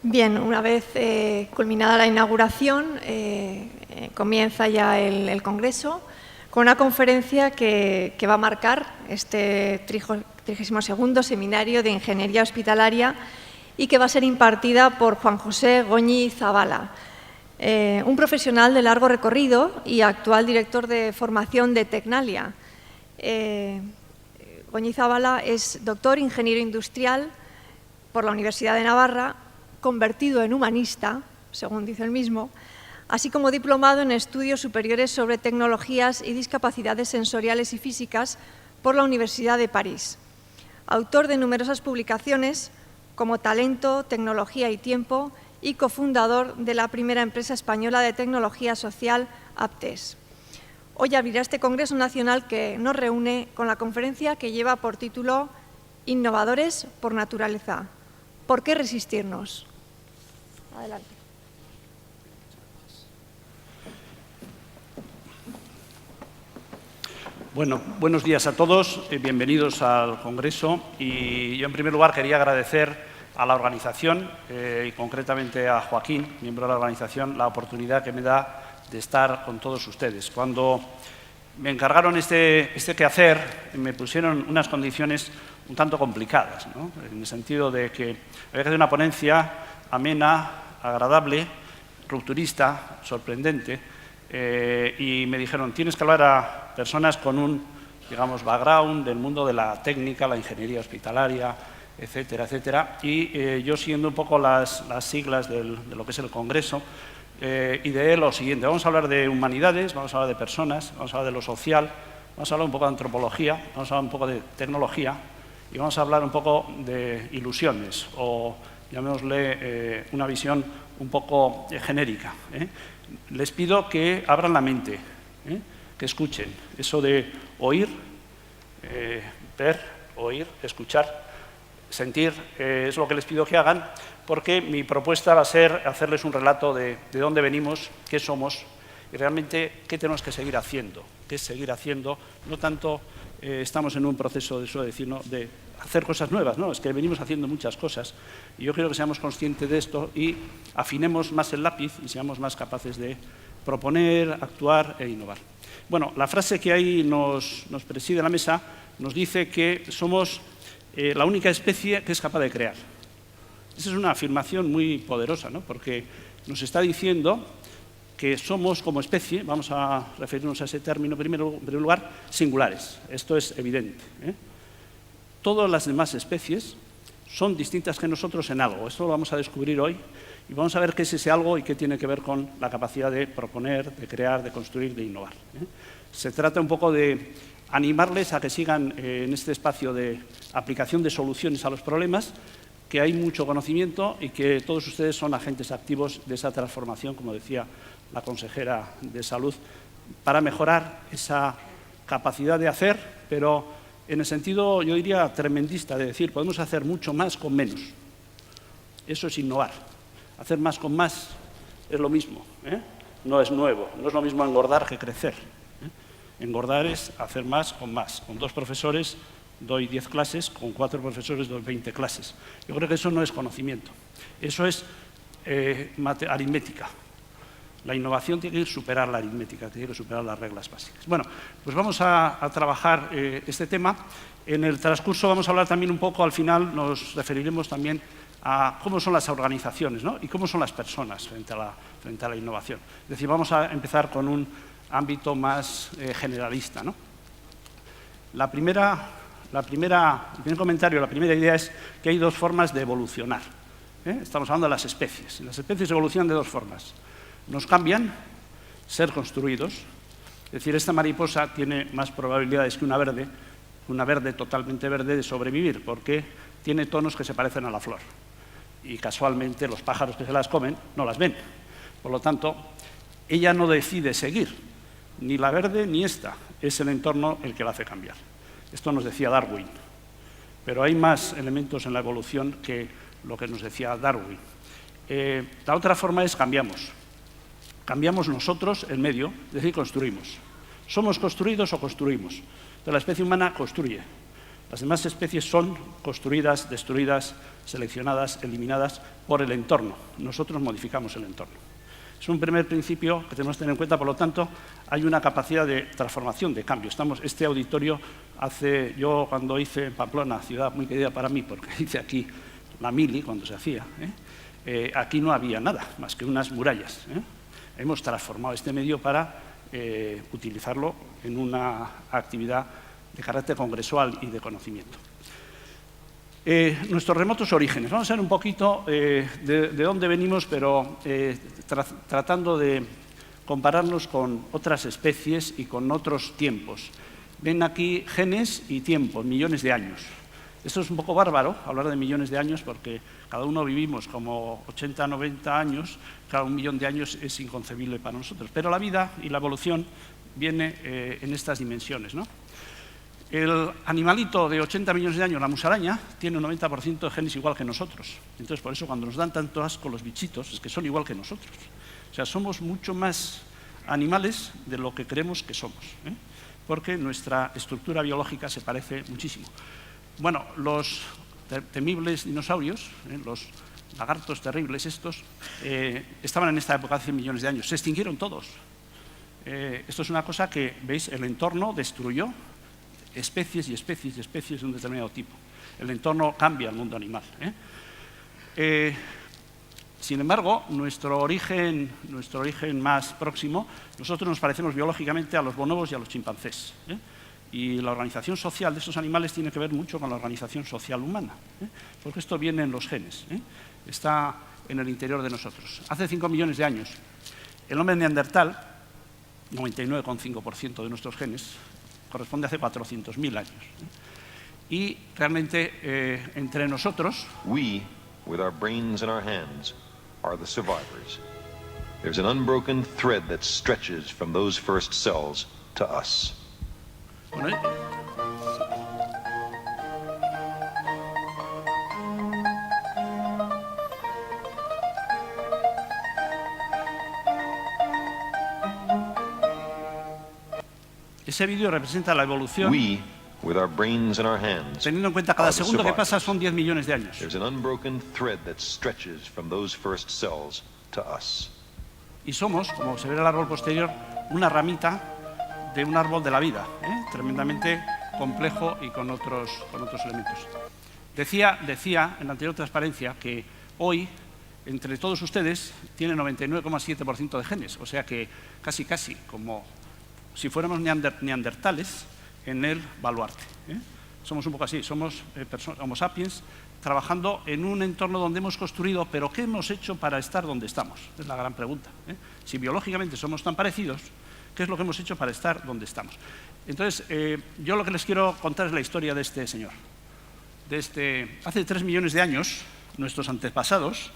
Bien, una vez culminada la inauguración, comienza ya el Congreso con una conferencia que va a marcar este 32º Seminario de Ingeniería Hospitalaria y que va a ser impartida por Juan José Goñi Zabala, un profesional de largo recorrido y actual director de formación de Tecnalia. Goñi Zabala es doctor ingeniero industrial por la Universidad de Navarra, convertido en humanista, según dice él mismo, así como diplomado en estudios superiores sobre tecnologías y discapacidades sensoriales y físicas por la Universidad de París. Autor de numerosas publicaciones como Talento, Tecnología y Tiempo y cofundador de la primera empresa española de tecnología social, Aptes. Hoy abrirá este Congreso Nacional que nos reúne con la conferencia que lleva por título Innovadores por naturaleza. ¿Por qué resistirnos? Adelante. Bueno, buenos días a todos, bienvenidos al Congreso. Y yo, en primer lugar, quería agradecer a la organización y concretamente a Joaquín, miembro de la organización, la oportunidad que me da de estar con todos ustedes. Cuando me encargaron este quehacer, me pusieron unas condiciones un tanto complicadas, ¿no? En el sentido de que había que hacer una ponencia amena, agradable, rupturista, sorprendente, y me dijeron, tienes que hablar a personas con un, digamos, background del mundo de la técnica, la ingeniería hospitalaria, etcétera, etcétera. Y yo, siguiendo un poco las siglas de lo que es el Congreso, ideé lo siguiente: vamos a hablar de humanidades, vamos a hablar de personas, vamos a hablar de lo social, vamos a hablar un poco de antropología, vamos a hablar un poco de tecnología y vamos a hablar un poco de ilusiones, o llamémosle una visión un poco genérica. Les pido que abran la mente, que escuchen. Eso de oír, ver, oír, escuchar, sentir, es lo que les pido que hagan, porque mi propuesta va a ser hacerles un relato de dónde venimos, qué somos y realmente qué tenemos que seguir haciendo. Qué seguir haciendo, no tanto estamos en un proceso de eso, de hacer cosas nuevas, no, es que venimos haciendo muchas cosas y yo quiero que seamos conscientes de esto y afinemos más el lápiz y seamos más capaces de proponer, actuar e innovar. Bueno, la frase que ahí nos preside la mesa nos dice que somos la única especie que es capaz de crear. Esa es una afirmación muy poderosa, ¿no? Porque nos está diciendo que somos, como especie, vamos a referirnos a ese término en primer lugar, singulares. Esto es evidente, Todas las demás especies son distintas que nosotros en algo. Esto lo vamos a descubrir hoy y vamos a ver qué es ese algo y qué tiene que ver con la capacidad de proponer, de crear, de construir, de innovar. Se trata un poco de animarles a que sigan en este espacio de aplicación de soluciones a los problemas, que hay mucho conocimiento y que todos ustedes son agentes activos de esa transformación, como decía la consejera de Salud, para mejorar esa capacidad de hacer, pero en el sentido, yo diría, tremendista, de decir, podemos hacer mucho más con menos. Eso es innovar. Hacer más con más es lo mismo, no es nuevo, no es lo mismo engordar que crecer. Engordar es hacer más con más. Con 2 profesores doy 10 clases, con 4 profesores doy 20 clases. Yo creo que eso no es conocimiento, eso es aritmética. La innovación tiene que superar la aritmética, tiene que superar las reglas básicas. Bueno, pues vamos a trabajar este tema. En el transcurso vamos a hablar también un poco, al final nos referiremos también a cómo son las organizaciones, ¿no? Y cómo son las personas frente a la innovación. Es decir, vamos a empezar con un ámbito más generalista, ¿no? El primer comentario, la primera idea es que hay 2 formas de evolucionar. Estamos hablando de las especies. Las especies evolucionan de 2 formas. Nos cambian, ser construidos, es decir, esta mariposa tiene más probabilidades que una verde totalmente verde, de sobrevivir, porque tiene tonos que se parecen a la flor. Y casualmente los pájaros que se las comen no las ven. Por lo tanto, ella no decide seguir, ni la verde ni esta, es el entorno el que la hace cambiar. Esto nos decía Darwin, pero hay más elementos en la evolución que lo que nos decía Darwin. La otra forma es cambiamos. Cambiamos nosotros el medio, es decir, construimos. ¿Somos construidos o construimos? Entonces, la especie humana construye. Las demás especies son construidas, destruidas, seleccionadas, eliminadas por el entorno. Nosotros modificamos el entorno. Es un primer principio que tenemos que tener en cuenta, por lo tanto, hay una capacidad de transformación, de cambio. Este auditorio yo cuando hice en Pamplona, ciudad muy querida para mí, porque hice aquí la mili cuando se hacía, aquí no había nada más que unas murallas. Hemos transformado este medio para utilizarlo en una actividad de carácter congresual y de conocimiento. Nuestros remotos orígenes. Vamos a ver un poquito de dónde venimos, pero tratando de compararnos con otras especies y con otros tiempos. Ven aquí genes y tiempos, millones de años. Esto es un poco bárbaro, hablar de millones de años, porque cada uno vivimos como 80, 90 años, cada 1 millón de años es inconcebible para nosotros. Pero la vida y la evolución viene en estas dimensiones, ¿no? El animalito de 80 millones de años, la musaraña, tiene un 90% de genes igual que nosotros. Entonces, por eso cuando nos dan tanto asco los bichitos, es que son igual que nosotros. O sea, somos mucho más animales de lo que creemos que somos, porque nuestra estructura biológica se parece muchísimo. Bueno, los temibles dinosaurios, los lagartos terribles estos, estaban en esta época hace millones de años. Se extinguieron todos. Esto es una cosa que, ¿veis? El entorno destruyó especies y especies y especies de un determinado tipo. El entorno cambia el mundo animal. Sin embargo, nuestro origen más próximo, nosotros nos parecemos biológicamente a los bonobos y a los chimpancés. Y la organización social de estos animales tiene que ver mucho con la organización social humana, porque esto viene en los genes, está en el interior de nosotros. Hace 5 millones de años, el hombre neandertal, 99,5% de nuestros genes, corresponde a hace 400.000 años. Y realmente entre nosotros... We, with our brains in our hands, are the survivors. There's an unbroken thread that stretches from those first cells to us. Bueno, ese vídeo representa la evolución. We, with our brains in our hands, teniendo en cuenta cada segundo que pasa son 10 millones de años. There's an unbroken thread that stretches from those first cells to us. Y somos, como se ve en el árbol posterior, una ramita de un árbol de la vida, tremendamente complejo y con otros elementos. Decía en la anterior transparencia que hoy, entre todos ustedes, tiene 99,7% de genes, o sea que casi, como si fuéramos neandertales en el baluarte. Somos un poco así, somos Homo sapiens, trabajando en un entorno donde hemos construido, pero ¿qué hemos hecho para estar donde estamos? Es la gran pregunta. Si biológicamente somos tan parecidos, ¿qué es lo que hemos hecho para estar donde estamos? Entonces, yo lo que les quiero contar es la historia de este señor. Hace 3 millones de años, nuestros antepasados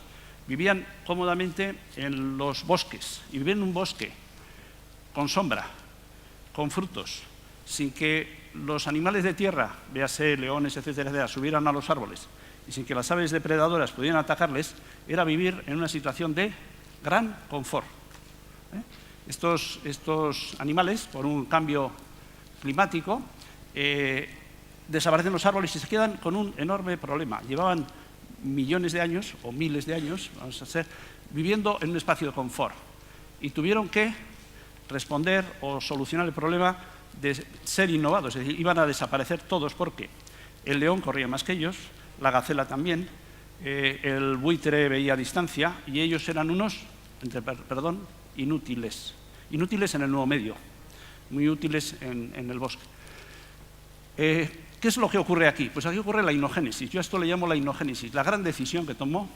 vivían cómodamente en los bosques, y vivían en un bosque con sombra, con frutos, sin que los animales de tierra, véase leones, etcétera, subieran a los árboles, y sin que las aves depredadoras pudieran atacarles, era vivir en una situación de gran confort. Estos animales, por un cambio climático, desaparecen los árboles y se quedan con un enorme problema. Llevaban millones de años, o miles de años, viviendo en un espacio de confort. Y tuvieron que responder o solucionar el problema de ser innovados. Es decir, iban a desaparecer todos porque el león corría más que ellos, la gacela también, el buitre veía a distancia y ellos eran unos, inútiles. Inútiles en el nuevo medio, muy útiles en el bosque. ¿Qué es lo que ocurre aquí? Pues aquí ocurre la inogénesis. Yo a esto le llamo la inogénesis, la gran decisión que tomó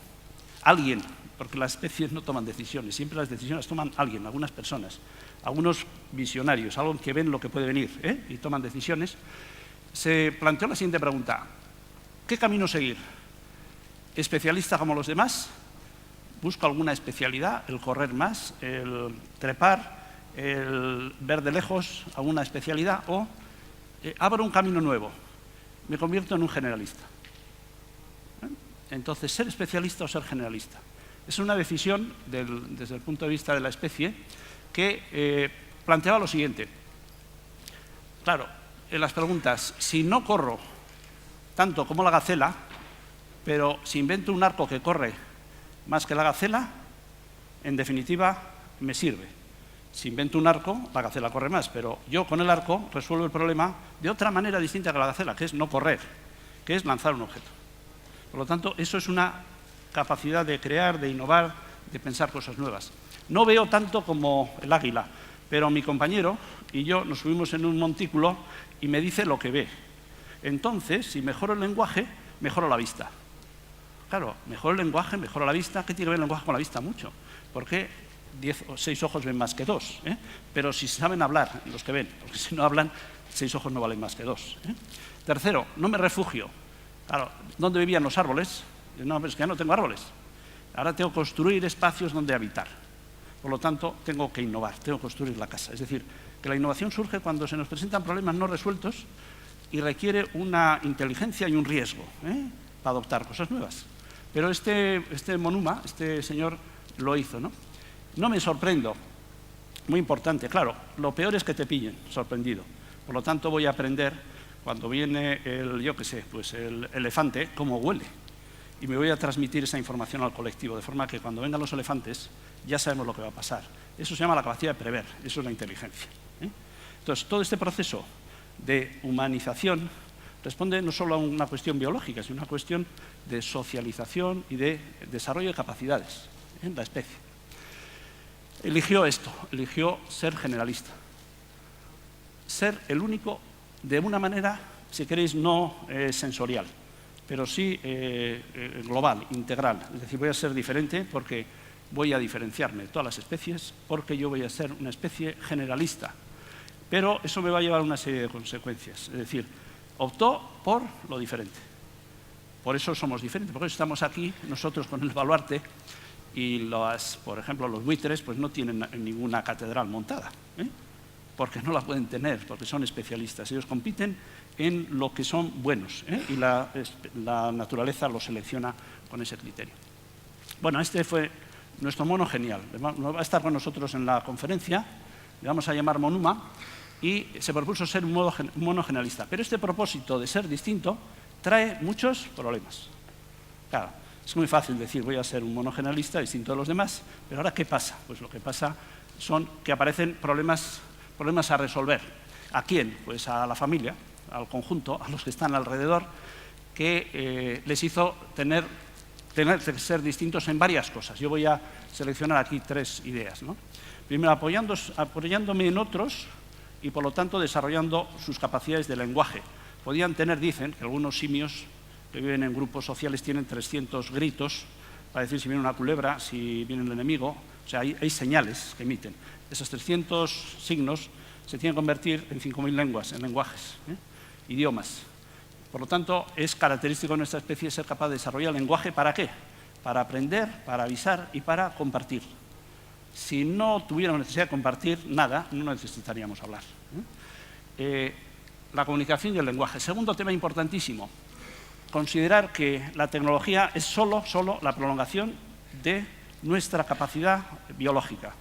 alguien, porque las especies no toman decisiones, siempre las decisiones las toman alguien, algunas personas, algunos visionarios, alguien que ven lo que puede venir y toman decisiones. Se planteó la siguiente pregunta: ¿qué camino seguir? ¿Especialista como los demás? ¿Busco alguna especialidad? ¿El correr más? ¿El trepar? ¿El ver de lejos? ¿Alguna especialidad? ¿O abro un camino nuevo? Me convierto en un generalista. Entonces, ¿ser especialista o ser generalista? Es una decisión, desde el punto de vista de la especie, que planteaba lo siguiente. Claro, en las preguntas, si no corro tanto como la gacela, pero si invento un arco que corre más que la gacela, en definitiva, me sirve. Si invento un arco, la gacela corre más, pero yo con el arco resuelvo el problema de otra manera distinta que la gacela, que es no correr, que es lanzar un objeto. Por lo tanto, eso es una capacidad de crear, de innovar, de pensar cosas nuevas. No veo tanto como el águila, pero mi compañero y yo nos subimos en un montículo y me dice lo que ve. Entonces, si mejoro el lenguaje, mejoro la vista. Claro, mejoro el lenguaje, mejoro la vista. ¿Qué tiene que ver el lenguaje con la vista? Mucho. Porque 10 o 6 ojos ven más que 2. Pero si saben hablar, los que ven, porque si no hablan, 6 ojos no valen más que 2. Tercero, no me refugio. Claro, ¿dónde vivían los árboles? No, pero es que ya no tengo árboles. Ahora tengo que construir espacios donde habitar. Por lo tanto, tengo que innovar, tengo que construir la casa. Es decir, que la innovación surge cuando se nos presentan problemas no resueltos y requiere una inteligencia y un riesgo para adoptar cosas nuevas. Pero este Monuma, este señor, lo hizo, ¿no? No me sorprendo. Muy importante, claro, lo peor es que te pillen sorprendido. Por lo tanto, voy a aprender cuando viene el elefante, cómo huele. Y me voy a transmitir esa información al colectivo, de forma que cuando vengan los elefantes ya sabemos lo que va a pasar. Eso se llama la capacidad de prever, eso es la inteligencia. Entonces, todo este proceso de humanización responde no solo a una cuestión biológica, sino a una cuestión de socialización y de desarrollo de capacidades en la especie. Eligió esto, eligió ser generalista. Ser el único, de una manera, si queréis, no sensorial, pero sí global, integral. Es decir, voy a ser diferente porque voy a diferenciarme de todas las especies, porque yo voy a ser una especie generalista. Pero eso me va a llevar a una serie de consecuencias. Es decir, optó por lo diferente. Por eso somos diferentes, por eso estamos aquí nosotros con el baluarte y, por ejemplo, los buitres pues no tienen ninguna catedral montada, porque no la pueden tener, porque son especialistas. Ellos compiten en lo que son buenos y la naturaleza los selecciona con ese criterio. Bueno, este fue nuestro mono genial. Va a estar con nosotros en la conferencia, le vamos a llamar Monuma, y se propuso ser un mono generalista. Pero este propósito de ser distinto trae muchos problemas. Claro, es muy fácil decir voy a ser un mono generalista distinto de los demás, pero ahora ¿qué pasa? Pues lo que pasa son que aparecen problemas a resolver. ¿A quién? Pues a la familia, al conjunto, a los que están alrededor, que les hizo tener que ser distintos en varias cosas. Yo voy a seleccionar aquí 3 ideas, ¿no? Primero, apoyándome en otros y, por lo tanto, desarrollando sus capacidades de lenguaje. Podían tener, dicen, que algunos simios que viven en grupos sociales tienen 300 gritos para decir si viene una culebra, si viene el enemigo. O sea, hay señales que emiten. Esos 300 signos se tienen que convertir en 5.000 lenguas, en lenguajes, idiomas. Por lo tanto, es característico de nuestra especie ser capaz de desarrollar el lenguaje. ¿Para qué? Para aprender, para avisar y para compartir. Si no tuviéramos necesidad de compartir nada, no necesitaríamos hablar. La comunicación y el lenguaje. Segundo tema importantísimo, considerar que la tecnología es solo la prolongación de nuestra capacidad biológica.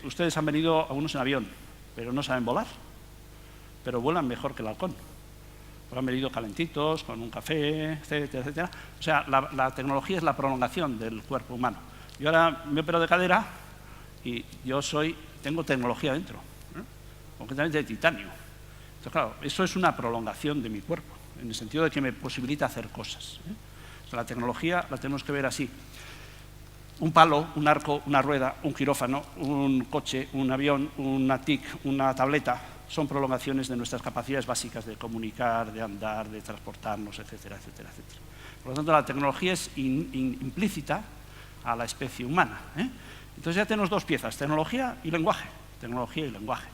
Ustedes han venido algunos en avión, pero no saben volar, pero vuelan mejor que el halcón. Porque han venido calentitos, con un café, etcétera, etcétera. O sea, la tecnología es la prolongación del cuerpo humano. Yo ahora me opero de cadera y tengo tecnología dentro, concretamente de titanio. Entonces, claro, eso es una prolongación de mi cuerpo, en el sentido de que me posibilita hacer cosas. O sea, la tecnología la tenemos que ver así. Un palo, un arco, una rueda, un quirófano, un coche, un avión, una TIC, una tableta, son prolongaciones de nuestras capacidades básicas de comunicar, de andar, de transportarnos, etcétera, etcétera, etcétera. Por lo tanto, la tecnología es implícita a la especie humana. Entonces ya tenemos 2 piezas, tecnología y lenguaje. Tecnología y lenguaje.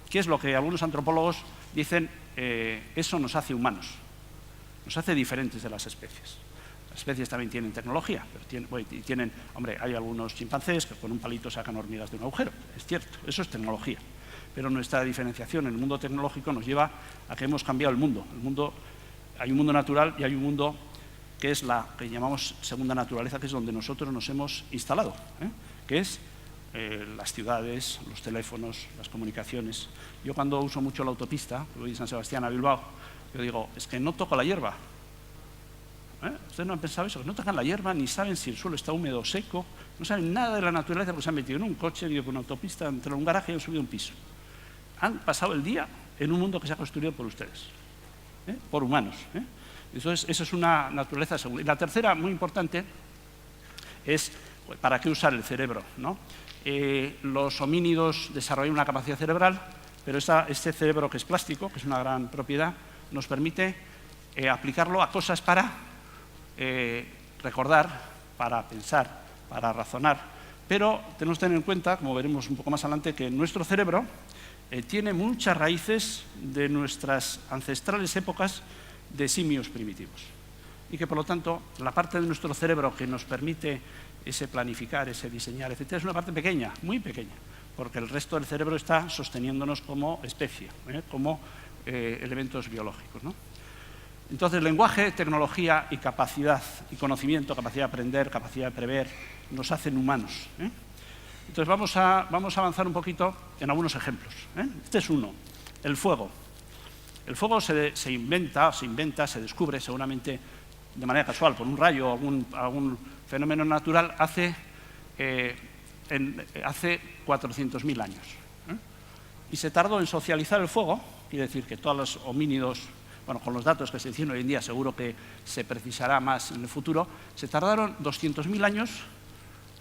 ¿Qué es lo que algunos antropólogos dicen? Eso nos hace humanos, nos hace diferentes de las especies. Las especies también tienen tecnología, pero hay algunos chimpancés que con un palito sacan hormigas de un agujero, es cierto, eso es tecnología. Pero nuestra diferenciación en el mundo tecnológico nos lleva a que hemos cambiado el mundo. Hay un mundo natural y hay un mundo que es la que llamamos segunda naturaleza, que es donde nosotros nos hemos instalado, que es las ciudades, los teléfonos, las comunicaciones. Yo cuando uso mucho la autopista, voy de San Sebastián a Bilbao, Yo digo, es que no toco la hierba. ¿Ustedes no han pensado eso? Que no tocan la hierba, ni saben si el suelo está húmedo o seco, no saben nada de la naturaleza porque se han metido en un coche, han ido por una autopista, entre un garaje y han subido un piso. Han pasado el día en un mundo que se ha construido por ustedes, por humanos. Entonces, eso es una naturaleza segunda. Y la tercera, muy importante, es para qué usar el cerebro, ¿no? Los homínidos desarrollan una capacidad cerebral, pero este cerebro que es plástico, que es una gran propiedad, nos permite aplicarlo a cosas para recordar, para pensar, para razonar. Pero tenemos que tener en cuenta, como veremos un poco más adelante, que nuestro cerebro tiene muchas raíces de nuestras ancestrales épocas de simios primitivos. Y que, por lo tanto, la parte de nuestro cerebro que nos permite ese planificar, ese diseñar, etcétera, es una parte pequeña, muy pequeña, porque el resto del cerebro está sosteniéndonos como especie, como elementos biológicos, ¿no? Entonces, lenguaje, tecnología y capacidad y conocimiento, capacidad de aprender, capacidad de prever, nos hacen humanos. Entonces, vamos a avanzar un poquito en algunos ejemplos. Este es uno, el fuego. El fuego se inventa, se descubre seguramente de manera casual, por un rayo o algún fenómeno natural, hace 400.000 años. Y se tardó en socializar el fuego, quiere decir que todos los homínidos, bueno, con los datos que se tienen hoy en día, seguro que se precisará más en el futuro, se tardaron 200.000 años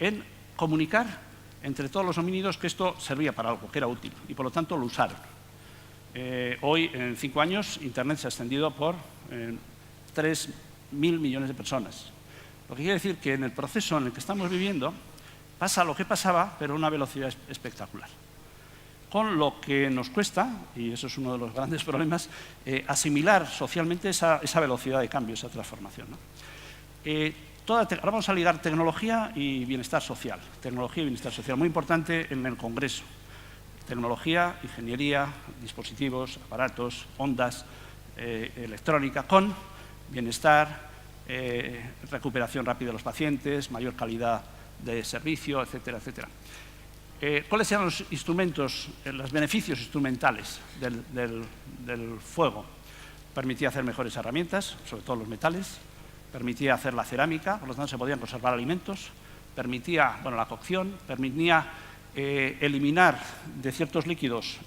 en comunicar entre todos los homínidos que esto servía para algo, que era útil, y por lo tanto lo usaron. Hoy, en 5 años, Internet se ha extendido por 3.000 millones de personas. Lo que quiere decir que en el proceso en el que estamos viviendo pasa lo que pasaba, pero a una velocidad espectacular. Con lo que nos cuesta, y eso es uno de los grandes problemas, asimilar socialmente esa velocidad de cambio, esa transformación, ¿no? Ahora vamos a ligar tecnología y bienestar social. Tecnología y bienestar social, muy importante en el Congreso. Tecnología, ingeniería, dispositivos, aparatos, ondas, electrónica, con bienestar, recuperación rápida de los pacientes, mayor calidad de servicio, etcétera, etcétera. ¿Cuáles eran los instrumentos, los beneficios instrumentales del fuego? Permitía hacer mejores herramientas, sobre todo los metales, permitía hacer la cerámica, por lo tanto se podían conservar alimentos, permitía, bueno, la cocción, permitía eliminar de ciertos líquidos,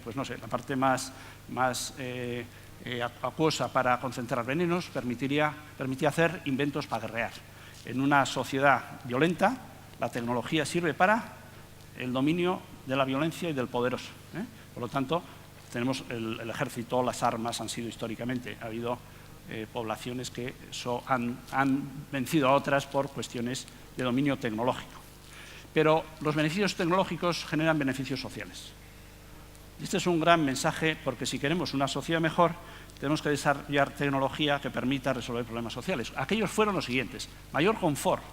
pues no sé, la parte más acuosa para concentrar venenos, permitía hacer inventos para guerrear. En una sociedad violenta, la tecnología sirve para el dominio de la violencia y del poderoso. Por lo tanto, tenemos el ejército, las armas han sido históricamente, ha habido poblaciones que han vencido a otras por cuestiones de dominio tecnológico. Pero los beneficios tecnológicos generan beneficios sociales. Y este es un gran mensaje, porque si queremos una sociedad mejor, tenemos que desarrollar tecnología que permita resolver problemas sociales. Aquellos fueron los siguientes: mayor confort.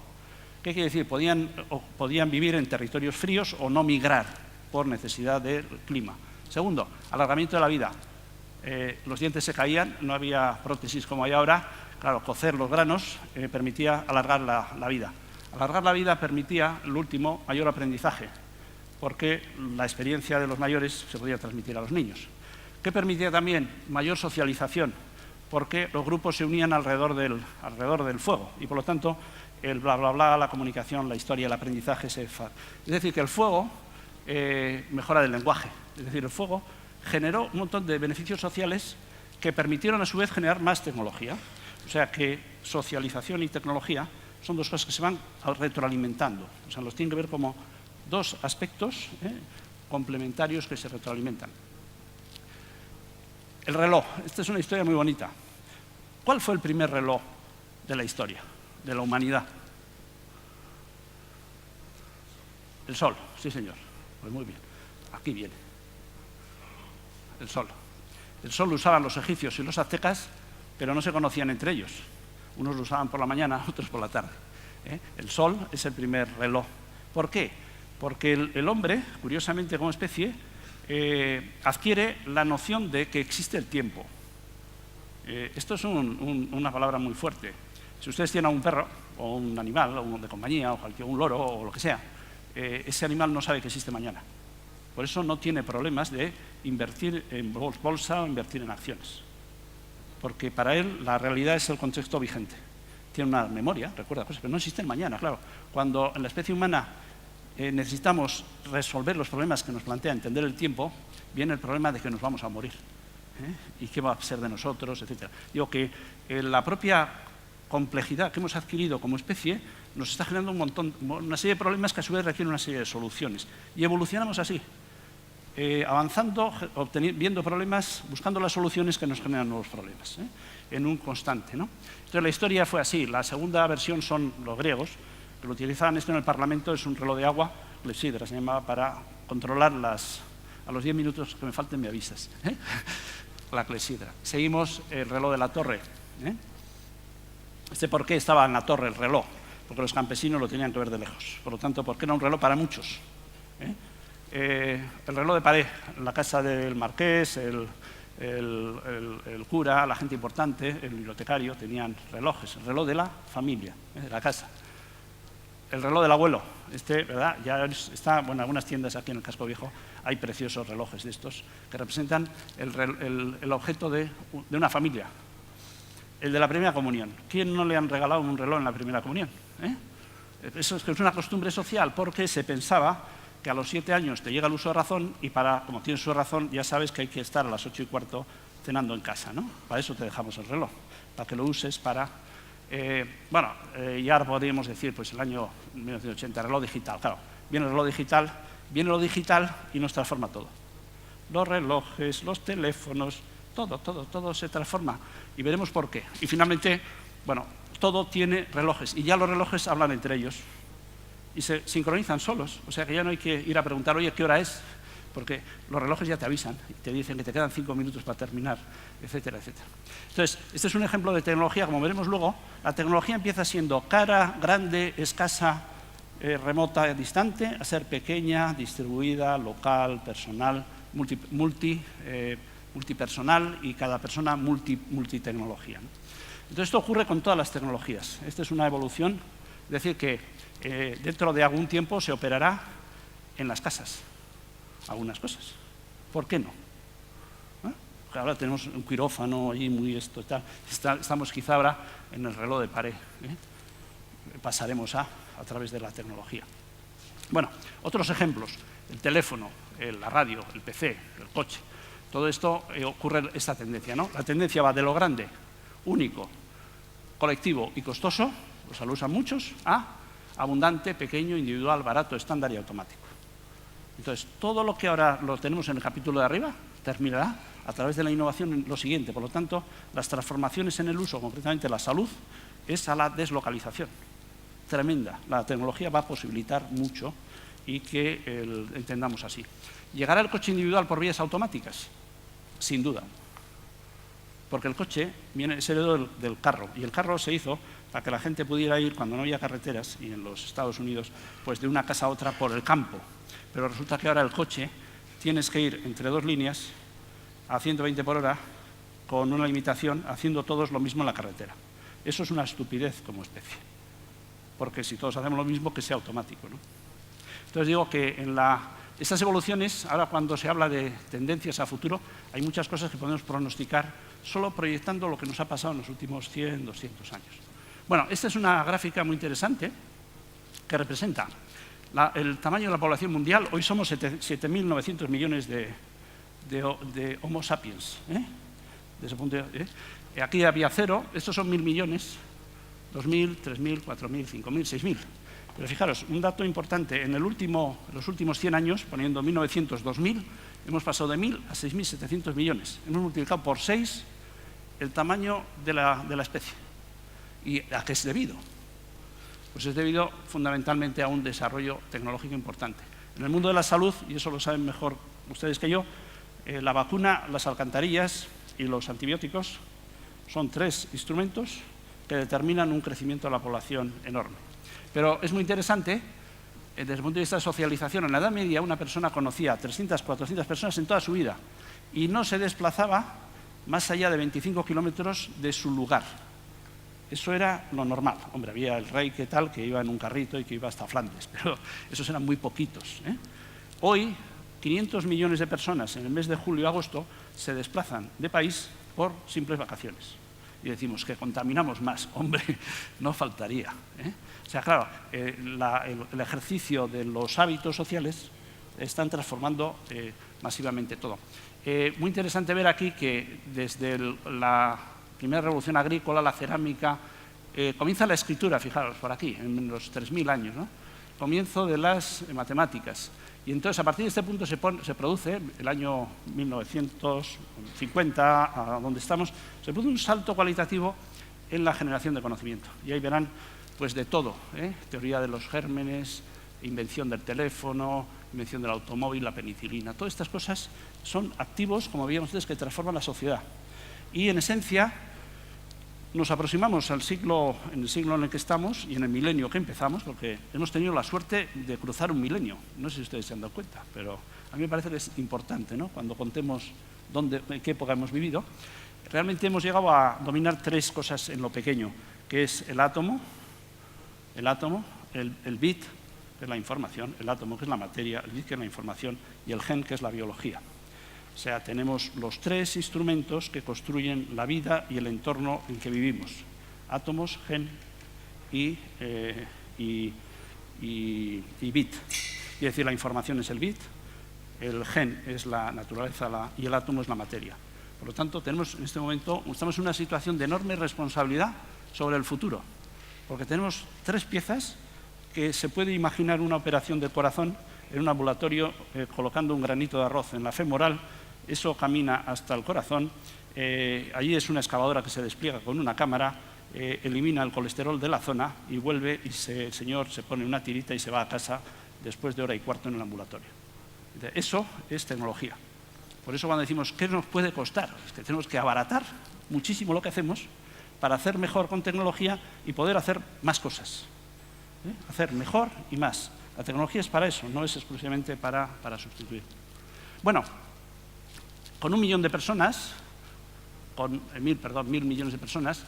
¿Qué quiere decir? Podían vivir en territorios fríos o no migrar por necesidad del clima. Segundo, alargamiento de la vida. Los dientes se caían, no había prótesis como hay ahora. Claro, cocer los granos permitía alargar la vida. Alargar la vida permitía, el último, mayor aprendizaje, porque la experiencia de los mayores se podía transmitir a los niños. ¿Qué permitía también? Mayor socialización, porque los grupos se unían alrededor del fuego y, por lo tanto, el bla, bla, bla, la comunicación, la historia, el aprendizaje es decir, que el fuego mejora el lenguaje. Es decir, el fuego generó un montón de beneficios sociales que permitieron, a su vez, generar más tecnología. O sea que socialización y tecnología son dos cosas que se van retroalimentando. O sea, los tienen que ver como dos aspectos complementarios que se retroalimentan. El reloj. Esta es una historia muy bonita. ¿Cuál fue el primer reloj de la historia, de la humanidad? El sol, sí señor. Pues muy bien. Aquí viene. El sol. El sol lo usaban los egipcios y los aztecas, pero no se conocían entre ellos. Unos lo usaban por la mañana, otros por la tarde. El sol es el primer reloj. ¿Por qué? Porque el hombre, curiosamente como especie, adquiere la noción de que existe el tiempo. Esto es una palabra muy fuerte. Si ustedes tienen a un perro, o un animal, o un de compañía, o un loro, o lo que sea, ese animal no sabe que existe mañana. Por eso no tiene problemas de invertir en bolsa o invertir en acciones. porque para él la realidad es el contexto vigente. Tiene una memoria, recuerda cosas, pero no existe el mañana, claro. Cuando en la especie humana necesitamos resolver los problemas que nos plantea entender el tiempo, viene el problema de que nos vamos a morir. ¿Y qué va a ser de nosotros, etcétera? Digo que la propia complejidad que hemos adquirido como especie nos está generando una serie de problemas que a su vez requieren una serie de soluciones. Y evolucionamos así, avanzando, viendo problemas, buscando las soluciones que nos generan nuevos problemas, en un constante, ¿no? Entonces la historia fue así. La segunda versión son los griegos, que lo utilizaban esto en el Parlamento, es un reloj de agua, clepsidra se llamaba, para controlar a los 10 minutos que me falten me avisas, la clepsidra. Seguimos el reloj de la torre. ¿Por qué estaba en la torre el reloj? Porque los campesinos lo tenían que ver de lejos. Por lo tanto, porque era un reloj para muchos. El reloj de pared, en la casa del marqués, el cura, la gente importante, el bibliotecario, tenían relojes. El reloj de la familia, de la casa. El reloj del abuelo, ¿verdad? Ya está, bueno, en algunas tiendas aquí en el Casco Viejo hay preciosos relojes de estos que representan el objeto de una familia. El de la primera comunión. ¿Quién no le han regalado un reloj en la primera comunión? Eso es una costumbre social, porque se pensaba que a los 7 años te llega el uso de razón y como tienes uso de razón ya sabes que hay que estar a las 8:15 cenando en casa, ¿no? Para eso te dejamos el reloj, para que lo uses para... ya ahora podríamos decir, pues el año 1980, reloj digital. Claro, viene el reloj digital, viene lo digital y nos transforma todo. Los relojes, los teléfonos, todo se transforma y veremos por qué. Y finalmente, bueno, todo tiene relojes y ya los relojes hablan entre ellos y se sincronizan solos, o sea que ya no hay que ir a preguntar, oye, ¿qué hora es? Porque los relojes ya te avisan y te dicen que te quedan 5 minutos para terminar, etcétera, etcétera. Entonces, este es un ejemplo de tecnología, como veremos luego. La tecnología empieza siendo cara, grande, escasa, remota, distante, a ser pequeña, distribuida, local, personal, multipersonal y cada persona multitecnología, ¿no? Entonces, esto ocurre con todas las tecnologías. Esta es una evolución, es decir, que dentro de algún tiempo se operará en las casas. Algunas cosas. ¿Por qué no? Ahora tenemos un quirófano ahí muy esto y tal. Estamos quizá ahora en el reloj de pared. Pasaremos a través de la tecnología. Bueno, otros ejemplos. El teléfono, la radio, el PC, el coche. Todo esto ocurre esta tendencia, ¿no? La tendencia va de lo grande, único, colectivo y costoso, lo usan muchos, a abundante, pequeño, individual, barato, estándar y automático. Entonces, todo lo que ahora lo tenemos en el capítulo de arriba terminará a través de la innovación en lo siguiente. Por lo tanto, las transformaciones en el uso, concretamente la salud, es a la deslocalización. Tremenda. La tecnología va a posibilitar mucho y que entendamos así. ¿Llegará el coche individual por vías automáticas? Sin duda. Porque el coche es heredero del carro, y el carro se hizo para que la gente pudiera ir, cuando no había carreteras, y en los Estados Unidos, pues de una casa a otra por el campo. Pero resulta que ahora el coche tienes que ir entre 2 líneas a 120 por hora con una limitación, haciendo todos lo mismo en la carretera. Eso es una estupidez como especie, porque si todos hacemos lo mismo, que sea automático, ¿no? Entonces digo que en estas evoluciones, ahora cuando se habla de tendencias a futuro, hay muchas cosas que podemos pronosticar solo proyectando lo que nos ha pasado en los últimos 100, 200 años. Bueno, esta es una gráfica muy interesante que representa el tamaño de la población mundial. Hoy somos 7.900 millones de Homo sapiens. De ese punto aquí había 0, estos son 1.000 millones, 2.000, 3.000, 4.000, 5.000, 6.000. Pero fijaros, un dato importante, en los últimos 100 años, poniendo 1900-2000, hemos pasado de 1.000 a 6.700 millones. Hemos multiplicado por 6 el tamaño de la especie. ¿Y a qué es debido? Pues es debido fundamentalmente a un desarrollo tecnológico importante. En el mundo de la salud, y eso lo saben mejor ustedes que yo, la vacuna, las alcantarillas y los antibióticos son 3 instrumentos que determinan un crecimiento de la población enorme. Pero es muy interesante, desde el punto de vista de socialización, en la Edad Media una persona conocía a 300, 400 personas en toda su vida y no se desplazaba más allá de 25 kilómetros de su lugar. Eso era lo normal. Hombre, había el rey que iba en un carrito y que iba hasta Flandes, pero esos eran muy poquitos. Hoy, 500 millones de personas en el mes de julio y agosto se desplazan de país por simples vacaciones. Y decimos que contaminamos más. Hombre, no faltaría, ¿eh? O sea, claro, el ejercicio de los hábitos sociales están transformando masivamente todo. Muy interesante ver aquí que desde la primera revolución agrícola, la cerámica, comienza la escritura, fijaros, por aquí, en los 3000 años, ¿no? Comienzo de las matemáticas. Y entonces, a partir de este punto se produce, el año 1950, a donde estamos, se produce un salto cualitativo en la generación de conocimiento. Y ahí verán, pues, de todo, ¿eh? Teoría de los gérmenes, invención del teléfono, invención del automóvil, la penicilina. Todas estas cosas son activos, como veíamos ustedes, que transforman la sociedad. Y, en esencia, nos aproximamos al siglo, en el siglo en el que estamos y en el milenio que empezamos, porque hemos tenido la suerte de cruzar un milenio. No sé si ustedes se han dado cuenta, pero a mí me parece que es importante, ¿no? Cuando contemos en qué época hemos vivido. Realmente hemos llegado a dominar tres cosas en lo pequeño, que es el átomo, el bit, que es la información, el átomo, que es la materia, el bit, que es la información, y el gen, que es la biología. O sea, tenemos los tres instrumentos que construyen la vida y el entorno en que vivimos. Átomos, gen y bit. Es decir, la información es el bit, el gen es la naturaleza y el átomo es la materia. Por lo tanto, tenemos en este momento, estamos en una situación de enorme responsabilidad sobre el futuro, porque tenemos tres piezas que se puede imaginar una operación de corazón en un ambulatorio colocando un granito de arroz en la femoral. Eso camina hasta el corazón, allí es una excavadora que se despliega con una cámara, elimina el colesterol de la zona y vuelve y el señor se pone una tirita y se va a casa después de 1 hora y cuarto en el ambulatorio. Eso es tecnología. Por eso cuando decimos ¿qué nos puede costar? Es que tenemos que abaratar muchísimo lo que hacemos para hacer mejor con tecnología y poder hacer más cosas. Hacer mejor y más. La tecnología es para eso, no es exclusivamente para sustituir. Bueno, con 1 millón de personas, con 1.000 millones de personas,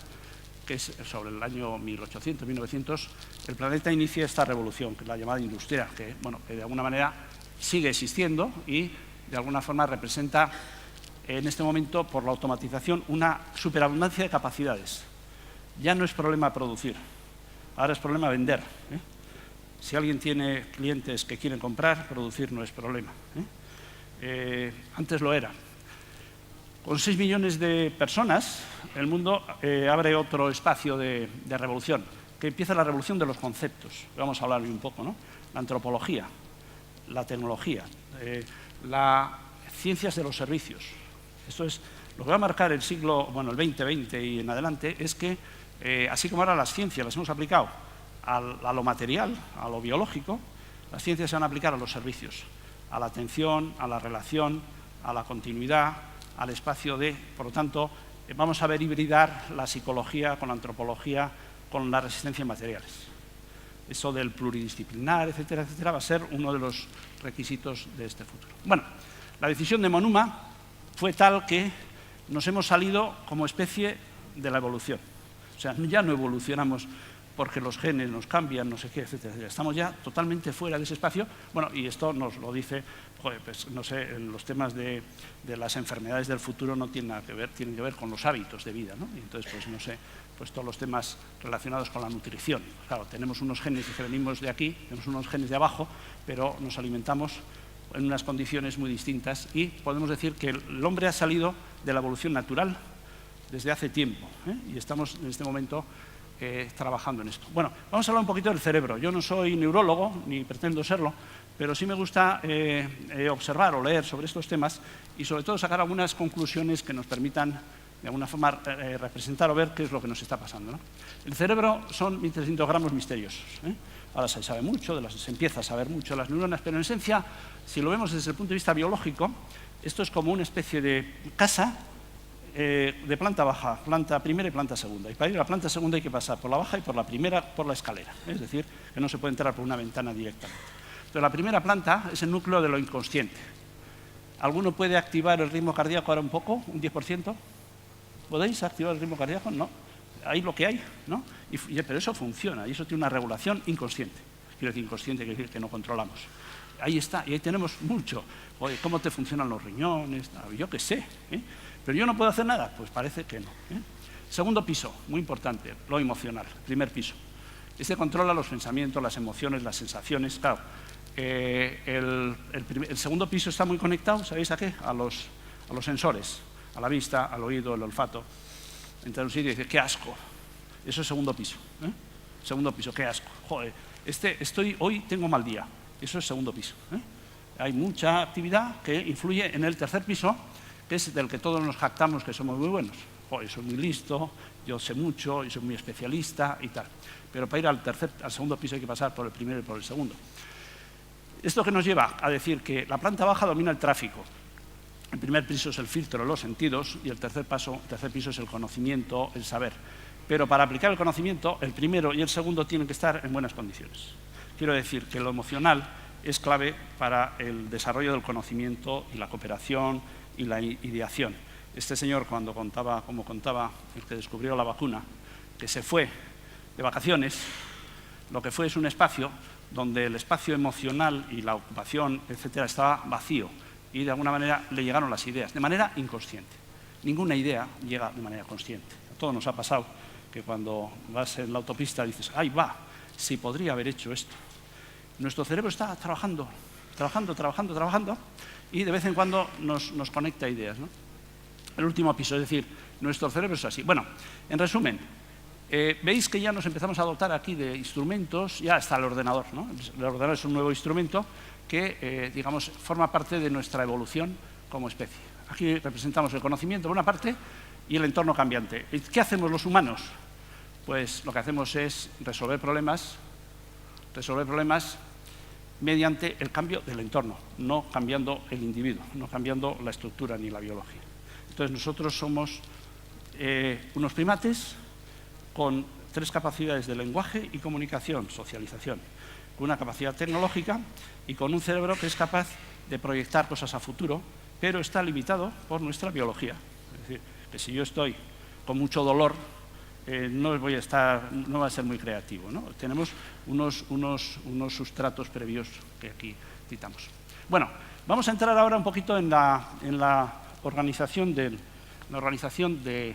que es sobre el año 1800, 1900, el planeta inicia esta revolución, que es la llamada industrial, que, bueno, que de alguna manera sigue existiendo y de alguna forma representa en este momento, por la automatización, una superabundancia de capacidades. Ya no es problema producir, ahora es problema vender, ¿eh? Si alguien tiene clientes que quieren comprar, producir no es problema, ¿eh? Antes lo era. Con 6 millones de personas, el mundo abre otro espacio de revolución, que empieza la revolución de los conceptos. Vamos a hablar hoy un poco, ¿no? La antropología, la tecnología, las ciencias de los servicios. Esto es lo que va a marcar el siglo, bueno, el 2020 y en adelante, es que, así como ahora las ciencias las hemos aplicado a lo material, a lo biológico, las ciencias se van a aplicar a los servicios, a la atención, a la relación, a la continuidad, al espacio de... Por lo tanto, vamos a ver hibridar la psicología con la antropología, con la resistencia en materiales. Eso del pluridisciplinar, etcétera, etcétera, va a ser uno de los requisitos de este futuro. Bueno, la decisión de Monuma fue tal que nos hemos salido como especie de la evolución. O sea, ya no evolucionamos porque los genes nos cambian, no sé qué, etcétera, etcétera. Estamos ya totalmente fuera de ese espacio. Bueno, y esto nos lo dice, pues, no sé, en los temas de las enfermedades del futuro no tienen nada que ver, tienen que ver con los hábitos de vida, ¿no? Y entonces, pues, no sé, pues todos los temas relacionados con la nutrición. Claro, tenemos unos genes que venimos de aquí, tenemos unos genes de abajo, pero nos alimentamos en unas condiciones muy distintas y podemos decir que el hombre ha salido de la evolución natural desde hace tiempo, ¿eh? Y estamos en este momento trabajando en esto. Bueno, vamos a hablar un poquito del cerebro. Yo no soy neurólogo, ni pretendo serlo, pero sí me gusta observar o leer sobre estos temas y sobre todo sacar algunas conclusiones que nos permitan de alguna forma representar o ver qué es lo que nos está pasando, ¿no? El cerebro son 1.300 gramos misteriosos, ¿eh? Ahora se sabe mucho, se empieza a saber mucho de las neuronas, pero en esencia, si lo vemos desde el punto de vista biológico, esto es como una especie de casa de planta baja, planta primera y planta segunda. Y para ir a la planta segunda hay que pasar por la baja y por la primera por la escalera. Es decir, que no se puede entrar por una ventana directamente. Entonces, la primera planta es el núcleo de lo inconsciente. ¿Alguno puede activar el ritmo cardíaco ahora un poco, un 10%? ¿Podéis activar el ritmo cardíaco? No. Ahí lo que hay, ¿no? Pero eso funciona y eso tiene una regulación inconsciente. Quiero decir inconsciente, quiere decir que no controlamos. Ahí está, y ahí tenemos mucho. Oye, ¿cómo te funcionan los riñones? Yo qué sé, ¿eh? ¿Pero yo no puedo hacer nada? Pues parece que no. Segundo piso, muy importante, lo emocional, primer piso. Este controla los pensamientos, las emociones, las sensaciones. Claro, el segundo piso está muy conectado, ¿sabéis a qué? A los sensores, a la vista, al oído, al olfato. Entra en un sitio y dice, qué asco. Eso es segundo piso. Segundo piso, qué asco. Joder, hoy tengo mal día. Eso es segundo piso. Hay mucha actividad que influye en el tercer piso, que es del que todos nos jactamos que somos muy buenos. Joder, soy muy listo, yo sé mucho, yo soy muy especialista y tal. Pero para ir al segundo piso hay que pasar por el primero y por el segundo. ¿Esto qué nos lleva? A decir que la planta baja domina el tráfico. El primer piso es el filtro de los sentidos y el tercer piso es el conocimiento, el saber. Pero para aplicar el conocimiento, el primero y el segundo tienen que estar en buenas condiciones. Quiero decir que lo emocional es clave para el desarrollo del conocimiento y la cooperación y la ideación. Este señor, como contaba el que descubrió la vacuna, que se fue de vacaciones, lo que fue es un espacio donde el espacio emocional y la ocupación, etcétera, estaba vacío y de alguna manera le llegaron las ideas, de manera inconsciente. Ninguna idea llega de manera consciente. A todos nos ha pasado que cuando vas en la autopista dices, ¡ay, va! Si podría haber hecho esto. Nuestro cerebro está trabajando y de vez en cuando nos conecta ideas, ¿no? El último piso, es decir, nuestro cerebro es así. Bueno, en resumen, veis que ya nos empezamos a dotar aquí de instrumentos, ya está el ordenador, ¿no? El ordenador es un nuevo instrumento que, digamos, forma parte de nuestra evolución como especie. Aquí representamos el conocimiento por una parte y el entorno cambiante. ¿Qué hacemos los humanos? Pues lo que hacemos es resolver problemas mediante el cambio del entorno, no cambiando el individuo, no cambiando la estructura ni la biología. Entonces nosotros somos unos primates con 3 capacidades de lenguaje y comunicación, socialización, con una capacidad tecnológica y con un cerebro que es capaz de proyectar cosas a futuro, pero está limitado por nuestra biología. Es decir, que si yo estoy con mucho dolor, no va a ser muy creativo, ¿no? Tenemos unos sustratos previos que aquí citamos. Bueno, vamos a entrar ahora un poquito en la organización de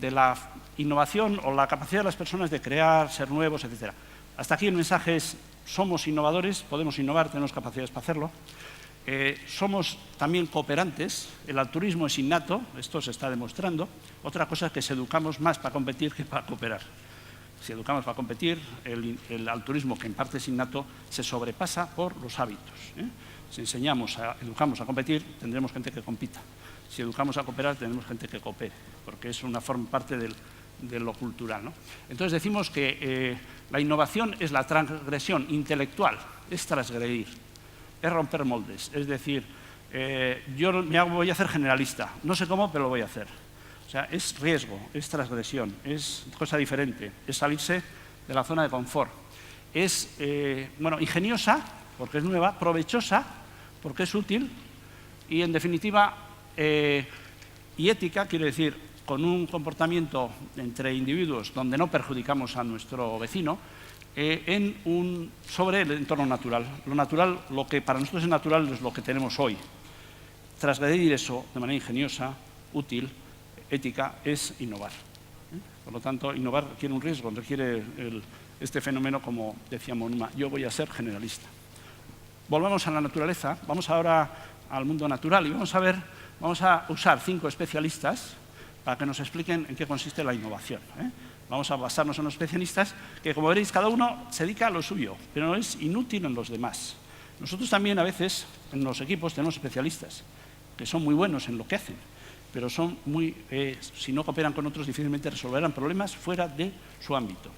la innovación o la capacidad de las personas de crear, ser nuevos, etc. Hasta aquí el mensaje es, somos innovadores, podemos innovar, tenemos capacidades para hacerlo. Somos también cooperantes, el altruismo es innato, esto se está demostrando. Otra cosa es que si educamos más para competir que para cooperar. Si educamos para competir, el altruismo, que en parte es innato, se sobrepasa por los hábitos. Si educamos a competir, tendremos gente que compita. Si educamos a cooperar, tendremos gente que coopere, porque es una forma parte de lo cultural, ¿no? Entonces decimos que la innovación es la transgresión intelectual, es transgredir, es romper moldes, es decir, voy a hacer generalista, no sé cómo, pero lo voy a hacer. O sea, es riesgo, es transgresión, es cosa diferente, es salirse de la zona de confort. Es, ingeniosa, porque es nueva, provechosa, porque es útil, y en definitiva, y ética, quiere decir, con un comportamiento entre individuos donde no perjudicamos a nuestro vecino, sobre el entorno natural. Lo natural, lo que para nosotros es natural, es lo que tenemos hoy. Transgredir eso de manera ingeniosa, útil, ética, es innovar. Por lo tanto, innovar requiere un riesgo, requiere este fenómeno, como decía Monuma, yo voy a ser generalista. Volvamos a la naturaleza, vamos ahora al mundo natural y vamos a usar 5 especialistas para que nos expliquen en qué consiste la innovación. Vamos a basarnos en los especialistas que, como veréis, cada uno se dedica a lo suyo, pero no es inútil en los demás. Nosotros también a veces en los equipos tenemos especialistas que son muy buenos en lo que hacen, pero si no cooperan con otros difícilmente resolverán problemas fuera de su ámbito.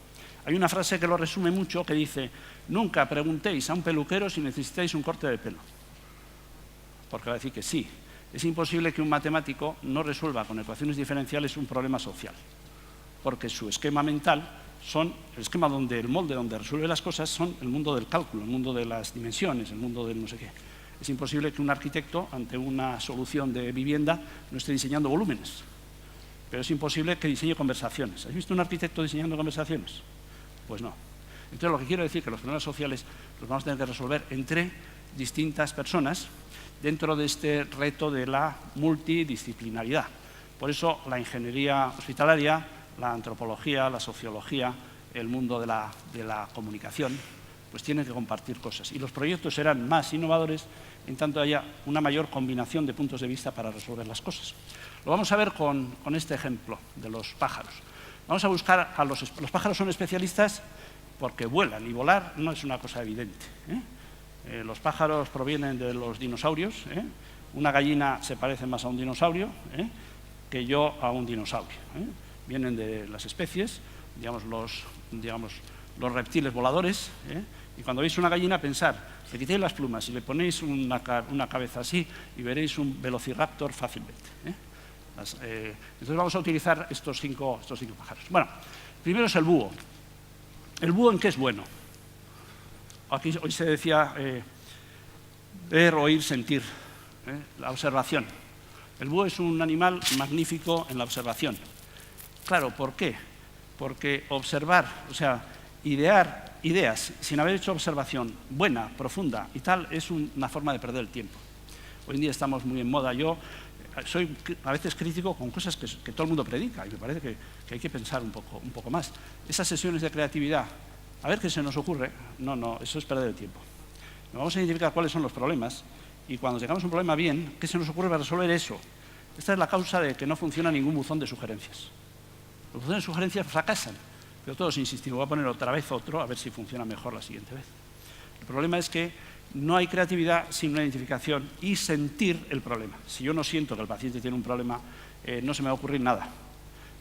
Hay una frase que lo resume mucho que dice: nunca preguntéis a un peluquero si necesitáis un corte de pelo, porque va a decir que sí. Es imposible que un matemático no resuelva con ecuaciones diferenciales un problema social, porque su esquema mental el esquema el molde donde resuelve las cosas son el mundo del cálculo, el mundo de las dimensiones, el mundo del no sé qué. Es imposible que un arquitecto, ante una solución de vivienda, no esté diseñando volúmenes, pero es imposible que diseñe conversaciones. ¿Has visto un arquitecto diseñando conversaciones? Pues no. Entonces, lo que quiero decir es que los problemas sociales los vamos a tener que resolver entre distintas personas dentro de este reto de la multidisciplinaridad. Por eso la ingeniería hospitalaria, la antropología, la sociología, el mundo de la comunicación, pues tienen que compartir cosas. Y los proyectos serán más innovadores en tanto haya una mayor combinación de puntos de vista para resolver las cosas. Lo vamos a ver con este ejemplo de los pájaros. Vamos a buscar a los pájaros son especialistas porque vuelan, y volar no es una cosa evidente, ¿eh? Los pájaros provienen de los dinosaurios, ¿eh? Una gallina se parece más a un dinosaurio, ¿eh?, que yo a un dinosaurio, ¿eh? Vienen de las especies, digamos los reptiles voladores, ¿eh? Y cuando veis una gallina, pensar, le quitéis las plumas y le ponéis una cabeza así y veréis un velociraptor fácilmente, ¿eh? Entonces vamos a utilizar estos cinco pájaros. Bueno, primero es el búho. ¿El búho en qué es bueno? Aquí hoy se decía ver, oír, sentir, ¿eh? La observación. El búho es un animal magnífico en la observación. Claro, ¿por qué? Porque observar, o sea, idear ideas sin haber hecho observación buena, profunda y tal, es una forma de perder el tiempo. Hoy en día estamos muy en moda. Yo soy a veces crítico con cosas que todo el mundo predica y me parece que hay que pensar un poco más. Esas sesiones de creatividad, a ver qué se nos ocurre, no, eso es perder el tiempo. Nos vamos a identificar cuáles son los problemas y cuando tengamos un problema bien, ¿qué se nos ocurre para resolver eso? Esta es la causa de que no funciona ningún buzón de sugerencias. Los buzones de sugerencias fracasan, pero todos insistimos, voy a poner otra vez otro, a ver si funciona mejor la siguiente vez. El problema es que no hay creatividad sin una identificación y sentir el problema. Si yo no siento que el paciente tiene un problema, no se me va a ocurrir nada,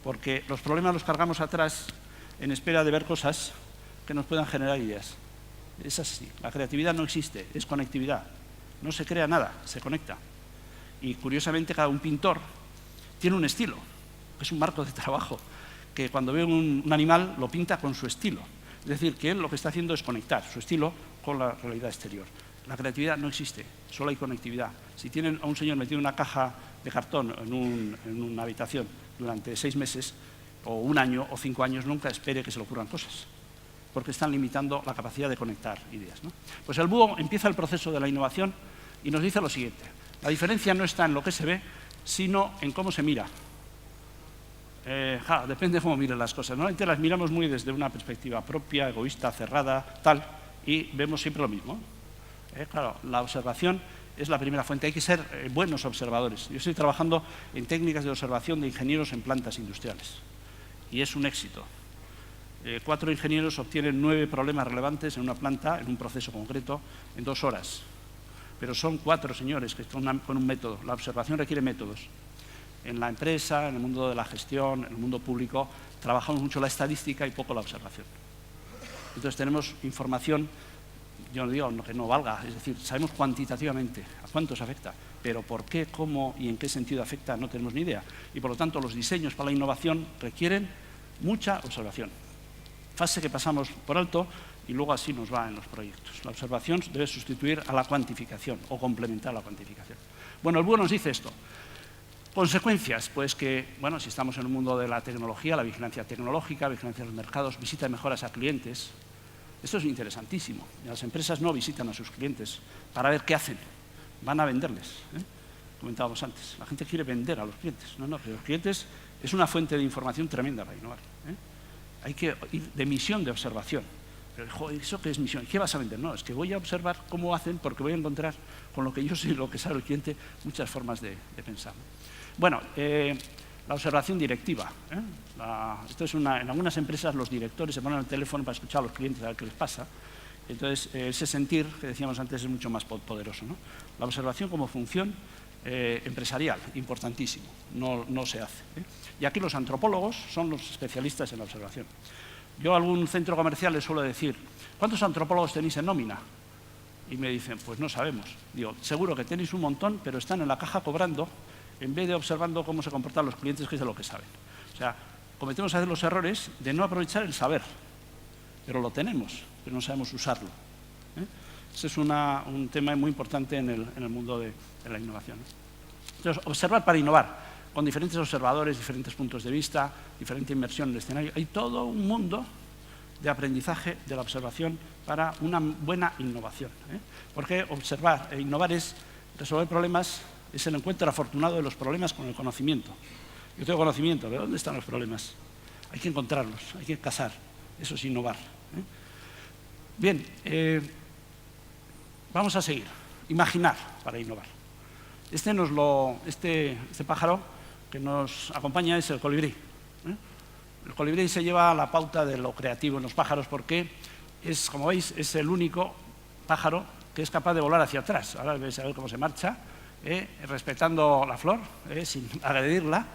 porque los problemas los cargamos atrás en espera de ver cosas que nos puedan generar ideas. Es así, la creatividad no existe, es conectividad. No se crea nada, se conecta. Y curiosamente cada un pintor tiene un estilo, es un marco de trabajo, que cuando ve un animal lo pinta con su estilo. Es decir, que él lo que está haciendo es conectar su estilo con la realidad exterior. La creatividad no existe, solo hay conectividad. Si tienen a un señor metido en una caja de cartón en una habitación durante 6 meses, o 1 año, o 5 años, nunca espere que se le ocurran cosas, porque están limitando la capacidad de conectar ideas, ¿no? Pues el búho empieza el proceso de la innovación y nos dice lo siguiente: la diferencia no está en lo que se ve, sino en cómo se mira. Depende de cómo miren las cosas. Normalmente las miramos muy desde una perspectiva propia, egoísta, cerrada, tal, y vemos siempre lo mismo. Claro, la observación es la primera fuente. Hay que ser buenos observadores. Yo estoy trabajando en técnicas de observación de ingenieros en plantas industriales y es un éxito. 4 ingenieros obtienen 9 problemas relevantes en una planta, en un proceso concreto, en 2 horas. Pero son 4 señores que están con un método. La observación requiere métodos. En la empresa, en el mundo de la gestión, en el mundo público, trabajamos mucho la estadística y poco la observación. Entonces tenemos información, yo no digo que no valga, es decir, sabemos cuantitativamente a cuántos afecta, pero por qué, cómo y en qué sentido afecta no tenemos ni idea. Y por lo tanto los diseños para la innovación requieren mucha observación. Fase que pasamos por alto y luego así nos va en los proyectos. La observación debe sustituir a la cuantificación o complementar la cuantificación. Bueno, el búho nos dice esto. Consecuencias, pues que, bueno, si estamos en el mundo de la tecnología, la vigilancia tecnológica, vigilancia de los mercados, visita de mejoras a clientes. Esto es interesantísimo. Las empresas no visitan a sus clientes para ver qué hacen, van a venderles. Comentábamos antes, la gente quiere vender a los clientes. No, pero los clientes es una fuente de información tremenda para innovar. Hay que ir de misión de observación. Pero, joder, ¿eso qué es misión? ¿Qué vas a vender? No, es que voy a observar cómo hacen porque voy a encontrar, con lo que yo sé y lo que sabe el cliente, muchas formas de pensar. Bueno, la observación directiva. Esto es en algunas empresas los directores se ponen al teléfono para escuchar a los clientes a ver qué les pasa. Entonces, ese sentir que decíamos antes es mucho más poderoso, ¿no? La observación como función empresarial, importantísimo, no se hace. Y aquí los antropólogos son los especialistas en la observación. Yo a algún centro comercial les suelo decir, ¿cuántos antropólogos tenéis en nómina? Y me dicen, pues no sabemos. Digo, seguro que tenéis un montón, pero están en la caja cobrando, en vez de observando cómo se comportan los clientes, que es de lo que saben. O sea, cometemos a veces los errores de no aprovechar el saber, pero lo tenemos, pero no sabemos usarlo. Ese es un tema muy importante en el mundo de la innovación. Entonces, observar para innovar, con diferentes observadores, diferentes puntos de vista, diferente inmersión en el escenario. Hay todo un mundo de aprendizaje de la observación para una buena innovación. Porque observar e innovar es resolver problemas, es el encuentro afortunado de los problemas con el conocimiento. Yo tengo conocimiento, pero ¿dónde están los problemas? Hay que encontrarlos, hay que cazar. Eso es innovar. Bien, vamos a seguir. Imaginar para innovar. Este pájaro que nos acompaña es el colibrí. El colibrí se lleva la pauta de lo creativo en los pájaros porque es, como veis, es el único pájaro que es capaz de volar hacia atrás. Ahora veis a ver cómo se marcha, respetando la flor, sin agredirla,